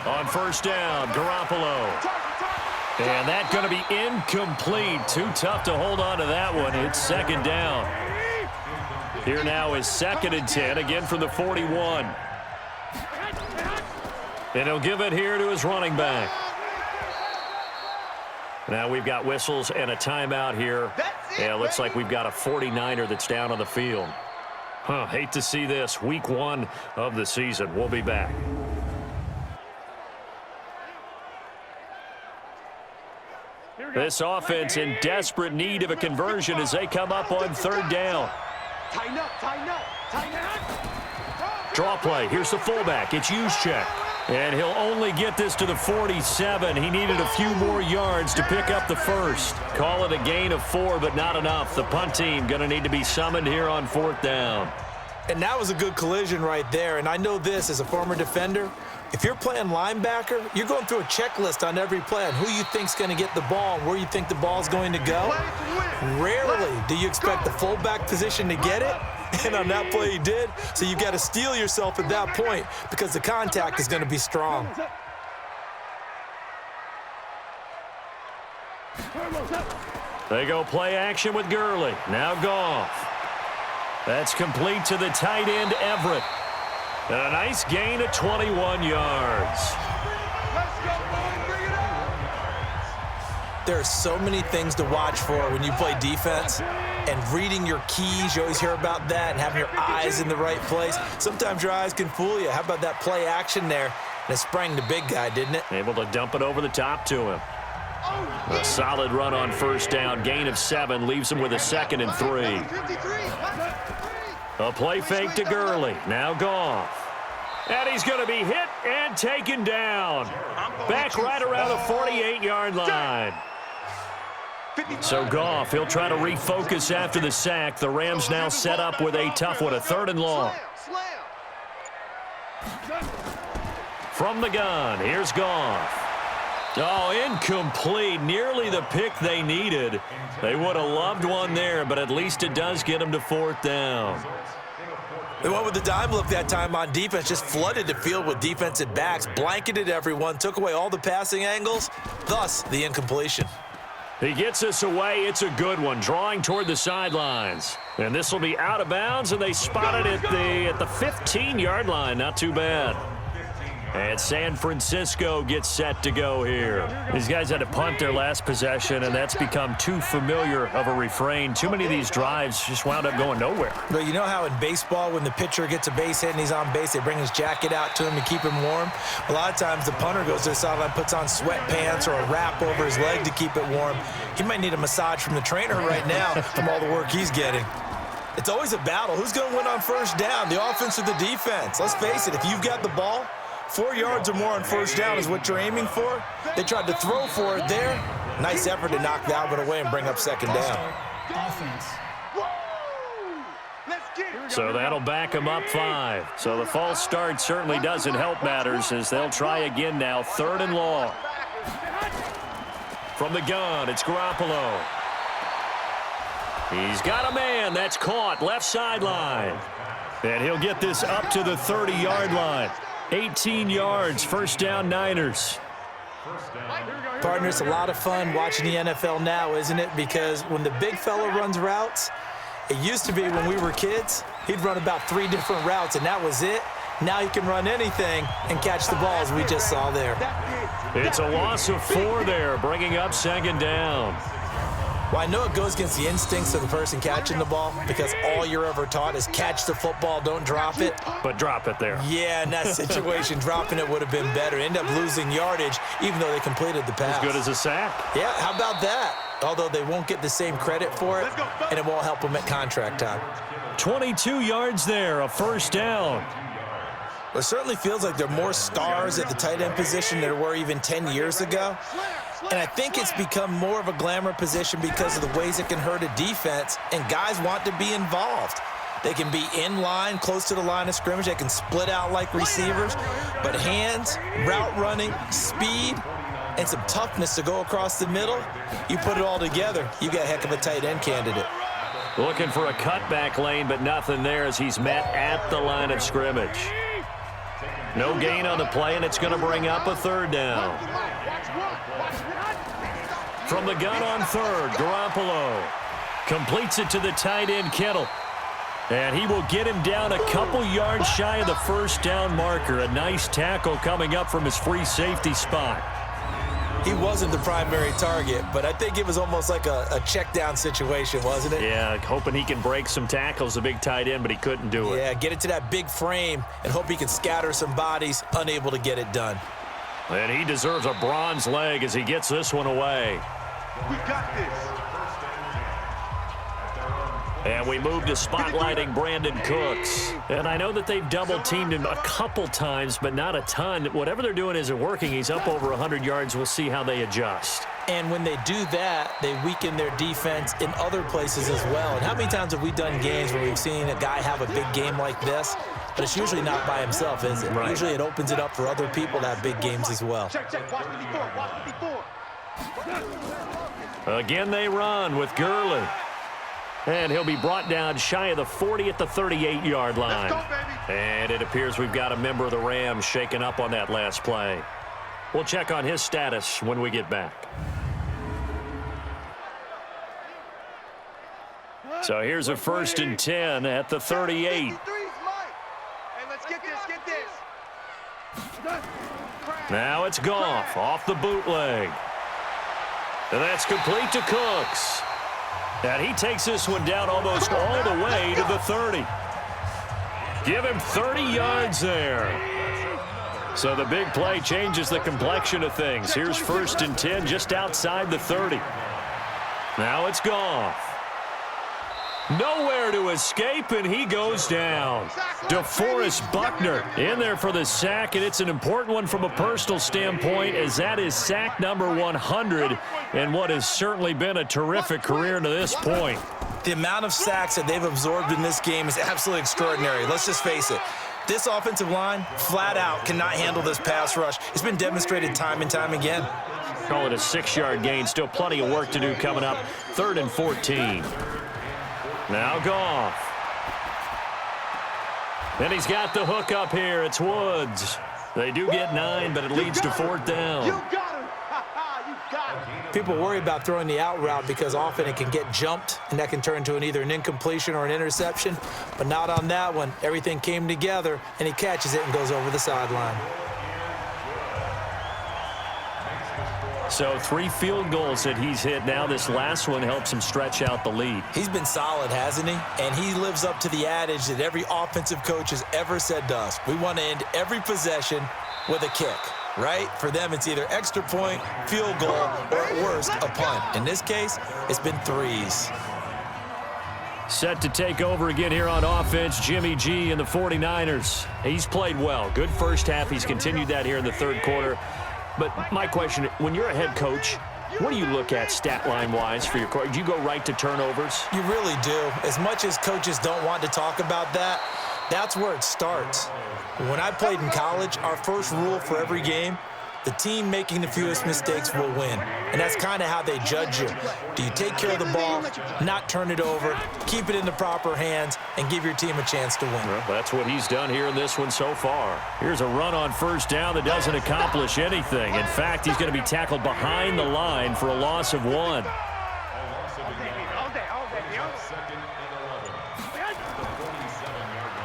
S2: On first down, Garoppolo. And that's going to be incomplete. Too tough to hold on to that one. It's 2nd down. Here now is 2nd and 10, again from the 41. And he'll give it here to his running back. Now we've got whistles and a timeout here. Yeah, it looks like we've got a 49er that's down on the field. Hate to see this. Week 1 of the season. We'll be back. This offense in desperate need of a conversion as they come up on third down.
S4: Tighten up.
S2: Draw play. Here's the fullback. It's Juszczyk. And he'll only get this to the 47. He needed a few more yards to pick up the first. Call it a gain of 4, but not enough. The punt team going to need to be summoned here on 4th down.
S3: And that was a good collision right there. And I know this as a former defender. If you're playing linebacker, you're going through a checklist on every play on who you think's going to get the ball and where you think the ball's going to go. Rarely do you expect the fullback position to get it. And on that play he did. So you've got to steel yourself at that point because the contact is going to be strong.
S2: They go play action with Gurley. Now Goff. That's complete to the tight end, Everett. And a nice gain of 21 yards.
S3: There are so many things to watch for when you play defense. And reading your keys, you always hear about that, and having your eyes in the right place. Sometimes your eyes can fool you. How about that play action there? And it sprang the big guy, didn't it?
S2: Able to dump it over the top to him. A solid run on 1st down. Gain of 7 leaves him with a 2nd and 3. A play fake to Gurley. Now Goff. And he's going to be hit and taken down. Back right around the 48-yard line. So Goff, he'll try to refocus after the sack. The Rams now set up with a tough one, a 3rd and long. From the gun, here's Goff. Oh, incomplete. Nearly the pick they needed. They would have loved one there, but at least it does get them to 4th down.
S3: They went with the dime look that time on defense, just flooded the field with defensive backs, blanketed everyone, took away all the passing angles, thus the incompletion.
S2: He gets us away. It's a good one, drawing toward the sidelines. And this will be out of bounds, and they spot it at the 15-yard line. Not too bad. And San Francisco gets set to go here. These guys had to punt their last possession, and that's become too familiar of a refrain. Too many of these drives just wound up going nowhere.
S3: But you know how in baseball, when the pitcher gets a base hit and he's on base, they bring his jacket out to him to keep him warm? A lot of times the punter goes to the sideline, puts on sweatpants or a wrap over his leg to keep it warm. He might need a massage from the trainer right now from all the work he's getting. It's always a battle. Who's going to win on 1st down, the offense or the defense? Let's face it, if you've got the ball, 4 yards or more on 1st down is what you're aiming for. They tried to throw for it there. Nice effort to knock that one away and bring up 2nd down.
S2: So that'll back them up 5. So the false start certainly doesn't help matters as they'll try again now. 3rd and long. From the gun, it's Garoppolo. He's got a man. That's caught. Left sideline. And he'll get this up to the 30-yard line. 18 yards, 1st down Niners.
S3: Partner, it's a lot of fun watching the NFL now, isn't it? Because when the big fella runs routes, it used to be when we were kids, he'd run about 3 different routes, and that was it. Now he can run anything and catch the ball, as we just saw there.
S2: It's a loss of 4 there, bringing up 2nd down.
S3: Well, I know it goes against the instincts of the person catching the ball because all you're ever taught is catch the football, don't drop it.
S2: But drop it there.
S3: Yeah, in that situation, dropping it would have been better. End up losing yardage, even though they completed the pass.
S2: As good as a sack.
S3: Yeah, how about that? Although they won't get the same credit for it, and it won't help them at contract time.
S2: 22 yards there, a 1st down.
S3: It certainly feels like there are more stars at the tight end position than there were even 10 years ago. And I think it's become more of a glamour position because of the ways it can hurt a defense, and guys want to be involved. They can be in line, close to the line of scrimmage. They can split out like receivers. But hands, route running, speed, and some toughness to go across the middle, you put it all together, you got a heck of a tight end candidate.
S2: Looking for a cutback lane, but nothing there as he's met at the line of scrimmage. No gain on the play, and it's going to bring up a 3rd down. From the gun on 3rd, Garoppolo completes it to the tight end, Kittle. And he will get him down a couple yards shy of the 1st down marker. A nice tackle coming up from his free safety spot.
S3: He wasn't the primary target, but I think it was almost like a check down situation, wasn't it?
S2: Yeah, hoping he can break some tackles, a big tight end, but he couldn't do it.
S3: Yeah, get it to that big frame and hope he can scatter some bodies, unable to get it done.
S2: And he deserves a bronze leg as he gets this one away.
S4: We got this.
S2: And we move to spotlighting Brandon Cooks. And I know that they've double-teamed him a couple times, but not a ton. Whatever they're doing isn't working. He's up over 100 yards. We'll see how they adjust.
S3: And when they do that, they weaken their defense in other places as well. And how many times have we done games where we've seen a guy have a big game like this? But it's usually not by himself, is it?
S2: Right.
S3: Usually it opens it up for other people to have big games as well.
S4: Check, check. Watch 54. Watch 54.
S2: Again, they run with Gurley. And he'll be brought down shy of the 40 at the 38-yard line.
S4: Let's go, baby.
S2: And it appears we've got a member of the Rams shaken up on that last play. We'll check on his status when we get back. So here's a 1st and 10 at the 38.
S4: Hey, let's get this, get this.
S2: Now it's Goff off the bootleg. And that's complete to Cooks. And he takes this one down almost all the way to the 30. Give him 30 yards there. So the big play changes the complexion of things. Here's 1st and 10 just outside the 30. Now it's Goff. Nowhere to escape, and he goes down. DeForest Buckner in there for the sack, and it's an important one from a personal standpoint, as that is sack number 100 and what has certainly been a terrific career to this point.
S3: The amount of sacks that they've absorbed in this game is absolutely extraordinary. Let's just face it. This offensive line, flat out, cannot handle this pass rush. It's been demonstrated time and time again.
S2: Call it a 6-yard gain. Still plenty of work to do coming up. 3rd and 14. Now Goff. And he's got the hook up here. It's Woods. They do get 9, but it leads to 4th down.
S4: You got him. You got him.
S3: People worry about throwing the out route because often it can get jumped, and that can turn into either an incompletion or an interception. But not on that one. Everything came together, and he catches it and goes over the sideline.
S2: So 3 field goals that he's hit now. This last one helps him stretch out the lead.
S3: He's been solid, hasn't he? And he lives up to the adage that every offensive coach has ever said to us. We want to end every possession with a kick, right? For them, it's either extra point, field goal, or at worst, a punt. In this case, it's been 3s.
S2: Set to take over again here on offense, Jimmy G and the 49ers. He's played well. Good first half. He's continued that here in the 3rd quarter. But my question, when you're a head coach, what do you look at stat line-wise for your coach? Do you go right to turnovers?
S3: You really do. As much as coaches don't want to talk about that, that's where it starts. When I played in college, our first rule for every game, the team making the fewest mistakes will win. And that's kind of how they judge you. Do you take care of the ball, not turn it over, keep it in the proper hands, and give your team a chance to win?
S2: Well, that's what he's done here in this one so far. Here's a run on 1st down that doesn't accomplish anything. In fact, he's going to be tackled behind the line for a loss of 1.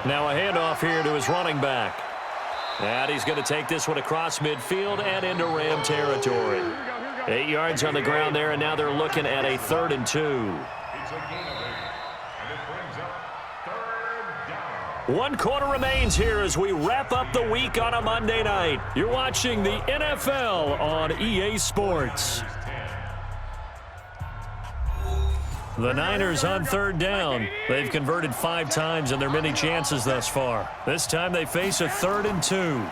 S2: Now a handoff here to his running back. And he's going to take this one across midfield and into Ram territory. 8 yards on the ground there, and now they're looking at a 3rd and 2. 1 quarter remains here as we wrap up the week on a Monday night. You're watching the NFL on EA Sports. The Niners on 3rd down. They've converted 5 times in their many chances thus far. This time they face a 3rd and 2.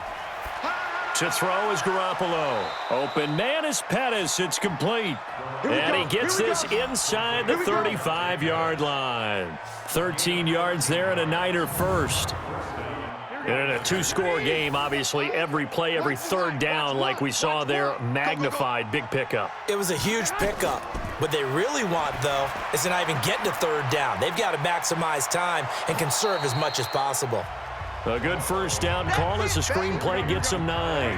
S2: To throw is Garoppolo. Open man is Pettis. It's complete. And he gets this inside the 35-yard line. 13 yards there and a Niner first. And in a 2-score game, obviously, every play, every 3rd down, like we saw there, magnified. Big pickup.
S3: It was a huge pickup. What they really want, though, is to not even get to 3rd down. They've got to maximize time and conserve as much as possible.
S2: A good 1st down call as the screenplay gets him 9.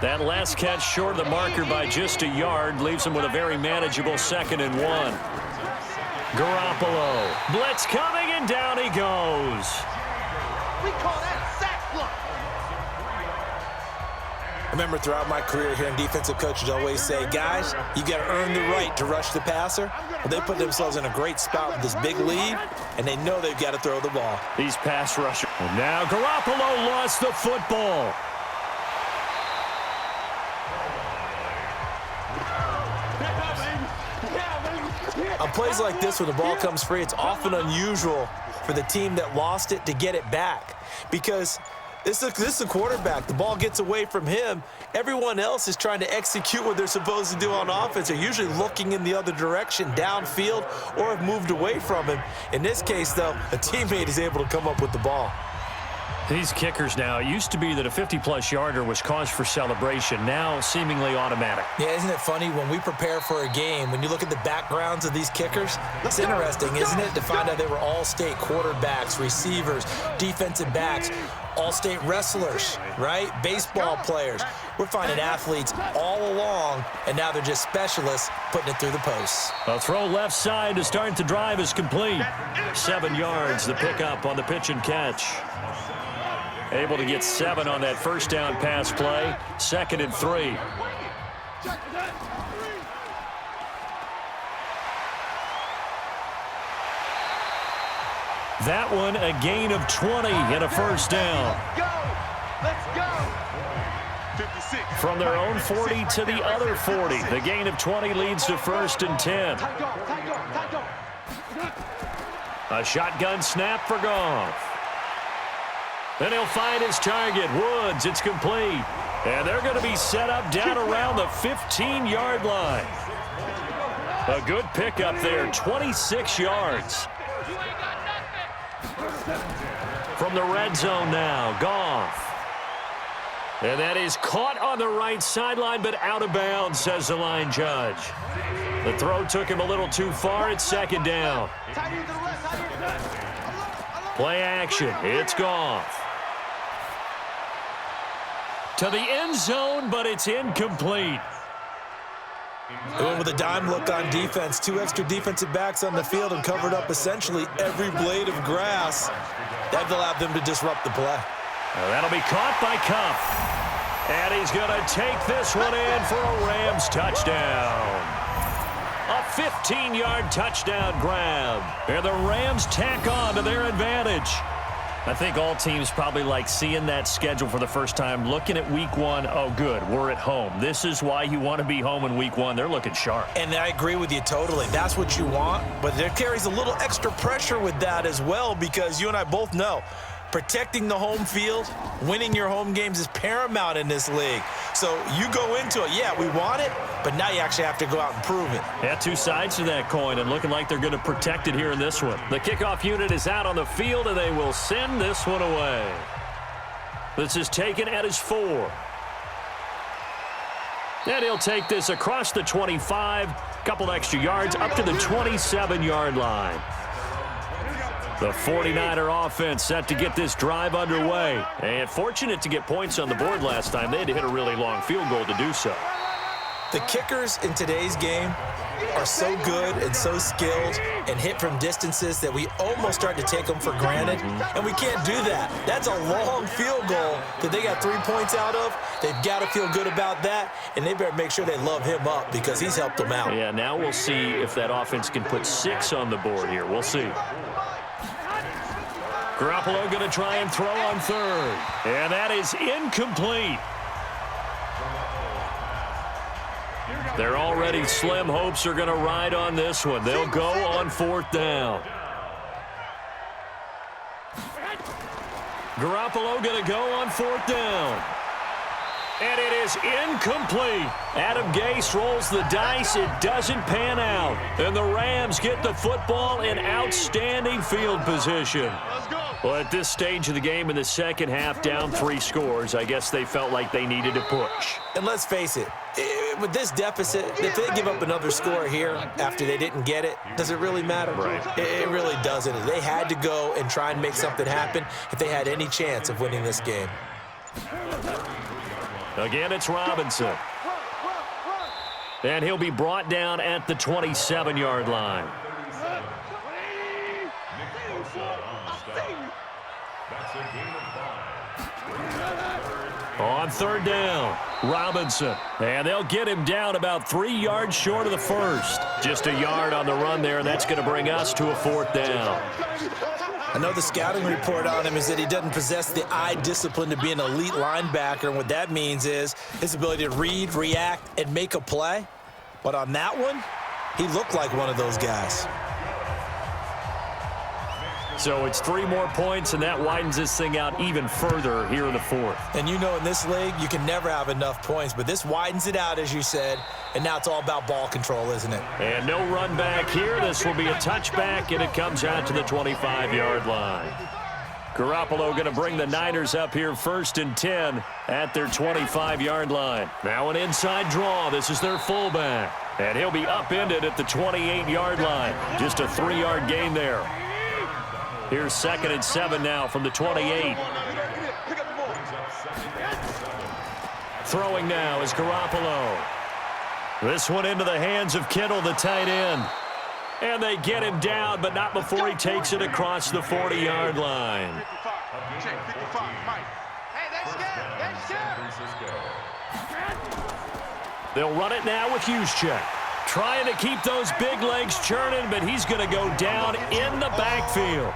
S2: That last catch short of the marker by just a yard leaves him with a very manageable 2nd and 1. Garoppolo. Blitz coming, and down he goes.
S4: We call that a sack block.
S3: I remember throughout my career hearing defensive coaches always say, guys, you got to earn the right to rush the passer. Well, they put themselves in a great spot with this big lead, and they know they've got to throw the ball.
S2: These pass rushers. And now Garoppolo lost the football.
S3: On plays like this where the ball comes free, it's often unusual for the team that lost it to get it back because this is a quarterback. The ball gets away from him. Everyone else is trying to execute what they're supposed to do on offense. They're usually looking in the other direction, downfield, or have moved away from him. In this case, though, a teammate is able to come up with the ball.
S2: These kickers now, it used to be that a 50-plus yarder was cause for celebration, now seemingly automatic.
S3: Yeah, isn't it funny when we prepare for a game, when you look at the backgrounds of these kickers, it's interesting, isn't it, to find out they were all-state quarterbacks, receivers, defensive backs, all-state wrestlers, right? Baseball players. We're finding athletes all along, and now they're just specialists putting it through the posts.
S2: A throw left side to start the drive is complete. 7 yards, the pickup on the pitch and catch. Able to get 7 on that first down pass play. 2nd and 3. That one a gain of 20 and a first down.
S4: Let's go. 56.
S2: From their own 40 to the other 40. The gain of 20 leads to 1st and 10. A shotgun snap for Goff. Then he'll find his target, Woods. It's complete. And they're going to be set up down around the 15-yard line. A good pickup there, 26 yards. From the red zone now, Goff. And that is caught on the right sideline, but out of bounds, says the line judge. The throw took him a little too far. It's 2nd down. Play action. It's Goff. To the end zone, but it's incomplete.
S3: They went with a dime look on defense. 2 extra defensive backs on the field and covered up essentially every blade of grass. That allowed them to disrupt the play.
S2: That'll be caught by Kupp. And he's going to take this one in for a Rams touchdown. A 15-yard touchdown grab. And the Rams tack on to their advantage. I think all teams probably like seeing that schedule for the first time, looking at week 1. Oh, good, we're at home. This is why you want to be home in week 1. They're looking sharp.
S3: And I agree with you totally. That's what you want, but there carries a little extra pressure with that as well because you and I both know protecting the home field, winning your home games is paramount in this league. So you go into it, yeah, we want it, but now you actually have to go out and prove it.
S2: Yeah, 2 sides to that coin, and looking like they're going to protect it here in this one. The kickoff unit is out on the field, and they will send this one away. This is taken at his 4. And he'll take this across the 25, couple extra yards, up to the 27-yard line. The 49er offense set to get this drive underway. And fortunate to get points on the board last time. They had to hit a really long field goal to do so.
S3: The kickers in today's game are so good and so skilled and hit from distances that we almost start to take them for granted, and we can't do that. That's a long field goal that they got 3 points out of. They've got to feel good about that, and they better make sure they love him up because he's helped them out.
S2: Yeah, now we'll see if that offense can put 6 on the board here. We'll see. Garoppolo going to try and throw on 3rd. And that is incomplete. Their already slim hopes are going to ride on this one. They'll go on 4th down. Garoppolo going to go on 4th down. And it is incomplete. Adam Gase rolls the dice. It doesn't pan out. And the Rams get the football in outstanding field position. Well, at this stage of the game in the second half, down 3 scores, I guess they felt like they needed to push.
S3: And let's face it, with this deficit, if they give up another score here after they didn't get it, does it really matter?
S2: Right.
S3: It really doesn't. They had to go and try and make something happen if they had any chance of winning this game.
S2: Again, it's Robinson. And he'll be brought down at the 27-yard line. On 3rd down, Robinson. And they'll get him down about 3 yards short of the first. Just a yard on the run there, and that's going to bring us to a 4th down.
S3: I know the scouting report on him is that he doesn't possess the eye discipline to be an elite linebacker, and what that means is his ability to read, react, and make a play. But on that one, He looked like one of those guys.
S2: So it's 3 more points, and that widens this thing out even further here in the fourth.
S3: And you know in this league, you can never have enough points, but this widens it out, as you said, and now it's all about ball control, isn't it?
S2: And no run back here. This will be a touchback, and it comes out to the 25-yard line. Garoppolo going to bring the Niners up here 1st and 10 at their 25-yard line. Now an inside draw. This is their fullback. And he'll be upended at the 28-yard line. Just a 3-yard gain there. Here's 2nd and 7 now from the 28. Throwing now is Garoppolo. This one into the hands of Kittle, the tight end. And they get him down, but not before he takes it across the 40-yard line. They'll run it now with Juszczyk. Trying to keep those big legs churning, but he's going to go down in the backfield.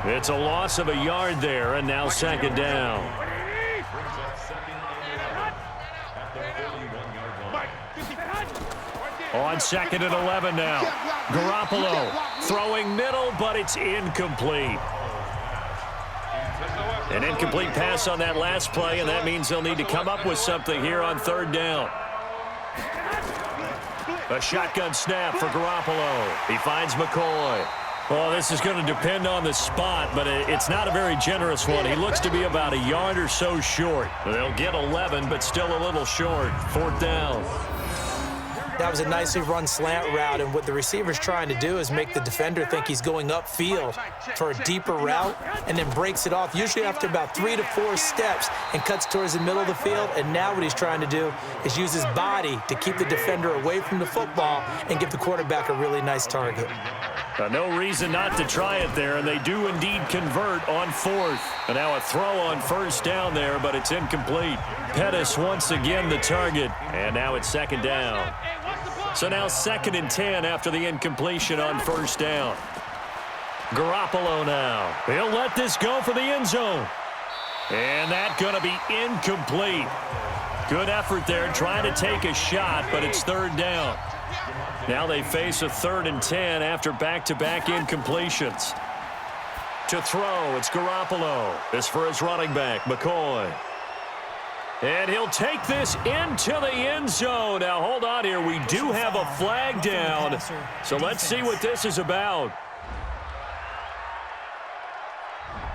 S2: It's a loss of a yard there, and now 2nd down. On 2nd and 11 now. Garoppolo throwing middle, but it's incomplete. An incomplete pass on that last play, and that means they'll need to come up with something here on 3rd down. A shotgun snap for Garoppolo. He finds McCoy. Well, this is going to depend on the spot, but it's not a very generous one. He looks to be about a yard or so short. They'll get 11, but still a little short. 4th down.
S3: That was a nicely run slant route, and what the receiver's trying to do is make the defender think he's going upfield for a deeper route and then breaks it off, usually after about 3 to 4 steps, and cuts towards the middle of the field. And now what he's trying to do is use his body to keep the defender away from the football and give the quarterback a really nice target.
S2: No reason not to try it there, and they do indeed convert on 4th. And now a throw on 1st down there, but it's incomplete. Pettis once again the target, and now it's 2nd down. So now 2nd and 10 after the incompletion on 1st down. Garoppolo now. He'll let this go for the end zone. And that's going to be incomplete. Good effort there trying to take a shot, but it's 3rd down. Now they face a 3rd and 10 after back-to-back incompletions. To throw, it's Garoppolo. This for his running back, McCoy. And he'll take this into the end zone. Now, hold on here. We do have a flag down. So let's see what this is about.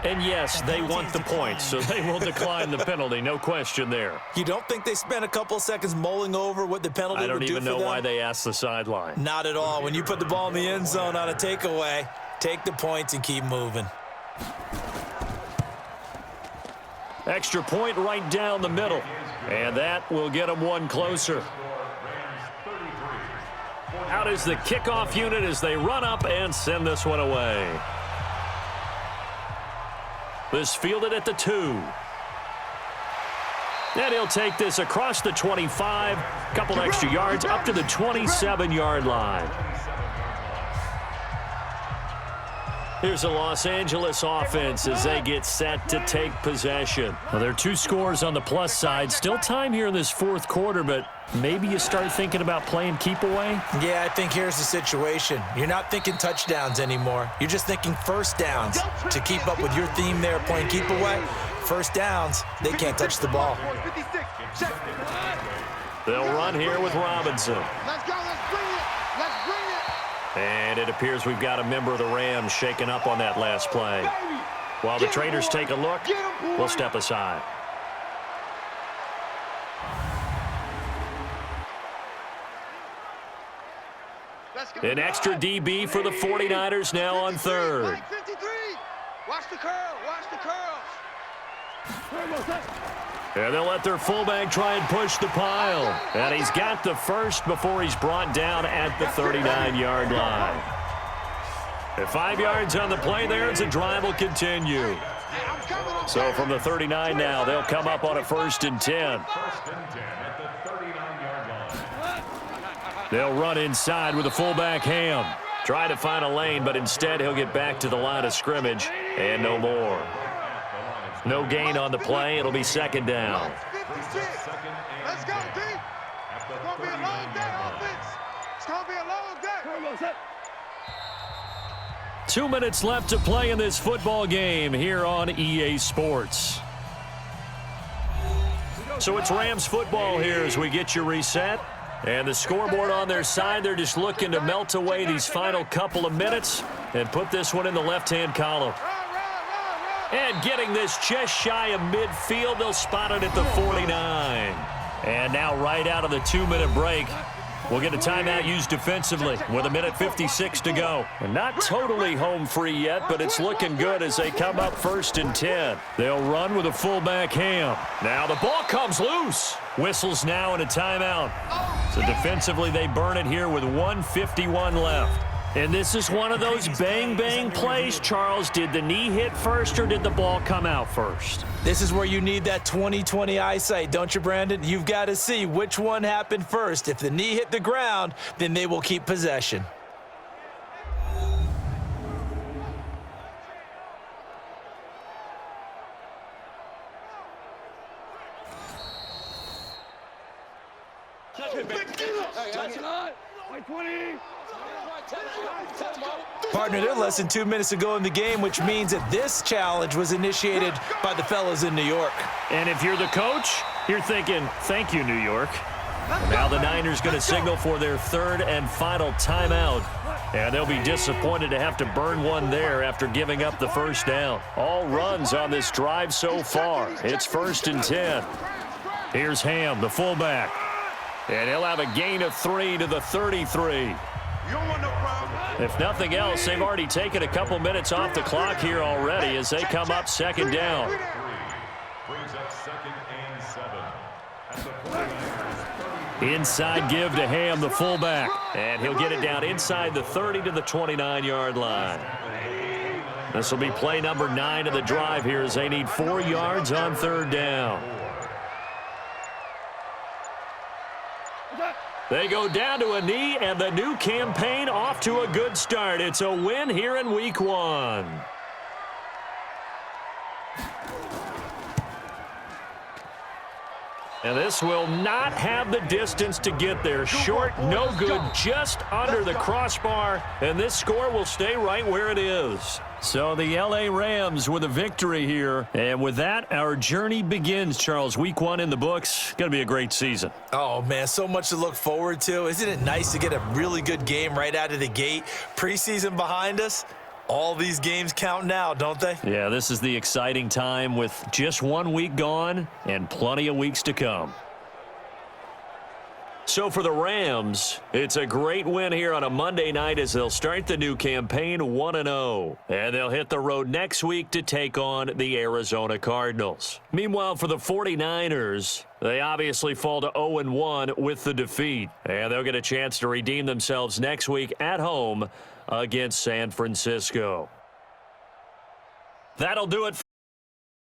S2: And yes, they want the points, so they will decline the penalty. No question there.
S3: You don't think they spent a couple seconds mulling over what the penalty would do for them?
S2: I don't even know why they asked the sideline.
S3: Not at all. When you put the ball in the end zone on a takeaway, take the points and keep moving.
S2: Extra point right down the middle. And that will get them one closer. Out is the kickoff unit as they run up and send this one away. This fielded at the 2. And he'll take this across the 25. Couple extra yards up to the 27-yard line. Here's the Los Angeles offense as they get set to take possession. Well, there are 2 scores on the plus side. Still time here in this 4th quarter, but maybe you start thinking about playing keep away?
S3: Yeah, I think here's the situation. You're not thinking touchdowns anymore. You're just thinking 1st downs. To keep up with your theme there, playing keep away, 1st downs, they can't touch the ball.
S2: They'll run here with Robinson.
S4: Let's go, let's bring it. Let's bring it.
S2: And it appears we've got a member of the Rams shaken up on that last play. While the traders take a look, we'll step aside. An extra DB for the 49ers now on 3rd.
S5: Watch the curl, watch the curls.
S2: And they'll let their fullback try and push the pile. And he's got the first before he's brought down at the 39-yard line. At 5 yards on the play there, as the drive will continue. So from the 39 now, they'll come up on a 1st and 10. They'll run inside with the fullback Ham. Try to find a lane, but instead he'll get back to the line of scrimmage and no more. No gain on the play. It'll be 2nd down.
S4: Let's go, D. It's going to be a long day, offense. It's going to be a long day.
S2: 2 minutes left to play in this football game here on EA Sports. So it's Rams football here as we get you reset. And the scoreboard on their side, they're just looking to melt away these final couple of minutes and put this one in the left-hand column. And getting this just shy of midfield, they'll spot it at the 49. And now right out of the 2-minute break, we'll get a timeout used defensively with 1:56 to go. And not totally home free yet, but it's looking good as they come up 1st and 10. They'll run with a fullback Ham. Now the ball comes loose. Whistles now and a timeout. So defensively they burn it here with 1:51 left. And this is one of those bang-bang plays, Charles. Did the knee hit first or did the ball come out first?
S3: This is where you need that 20/20 eyesight, don't you, Brandon? You've got to see which one happened first. If the knee hit the ground, then they will keep possession. Partner, they're less than 2 minutes to go in the game, which means that this challenge was initiated by the fellas in New York.
S2: And if you're the coach, you're thinking, thank you, New York. And now the Niners going to signal for their 3rd and final timeout. And they'll be disappointed to have to burn one there after giving up the first down. All runs on this drive so far. It's 1st and 10. Here's Ham, the fullback. And he'll have a gain of 3 to the 33. If nothing else, they've already taken a couple minutes off the clock here already as they come up 2nd down. Inside give to Ham, the fullback. And he'll get it down inside the 30 to the 29-yard line. This will be play number 9 of the drive here as they need 4 yards on 3rd down. They go down to a knee, and the new campaign off to a good start. It's a win here in Week 1. And this will not have the distance to get there. Short, no good, just under the crossbar, and this score will stay right where it is. So the L.A. Rams with a victory here. And with that, our journey begins, Charles. Week 1 in the books. Going to be a great season.
S3: Oh, man, so much to look forward to. Isn't it nice to get a really good game right out of the gate? Preseason behind us. All these games count now, don't they?
S2: Yeah, this is the exciting time with just 1 week gone and plenty of weeks to come. So for the Rams, it's a great win here on a Monday night as they'll start the new campaign 1-0. And they'll hit the road next week to take on the Arizona Cardinals. Meanwhile, for the 49ers, they obviously fall to 0-1 with the defeat. And they'll get a chance to redeem themselves next week at home against San Francisco. That'll do it.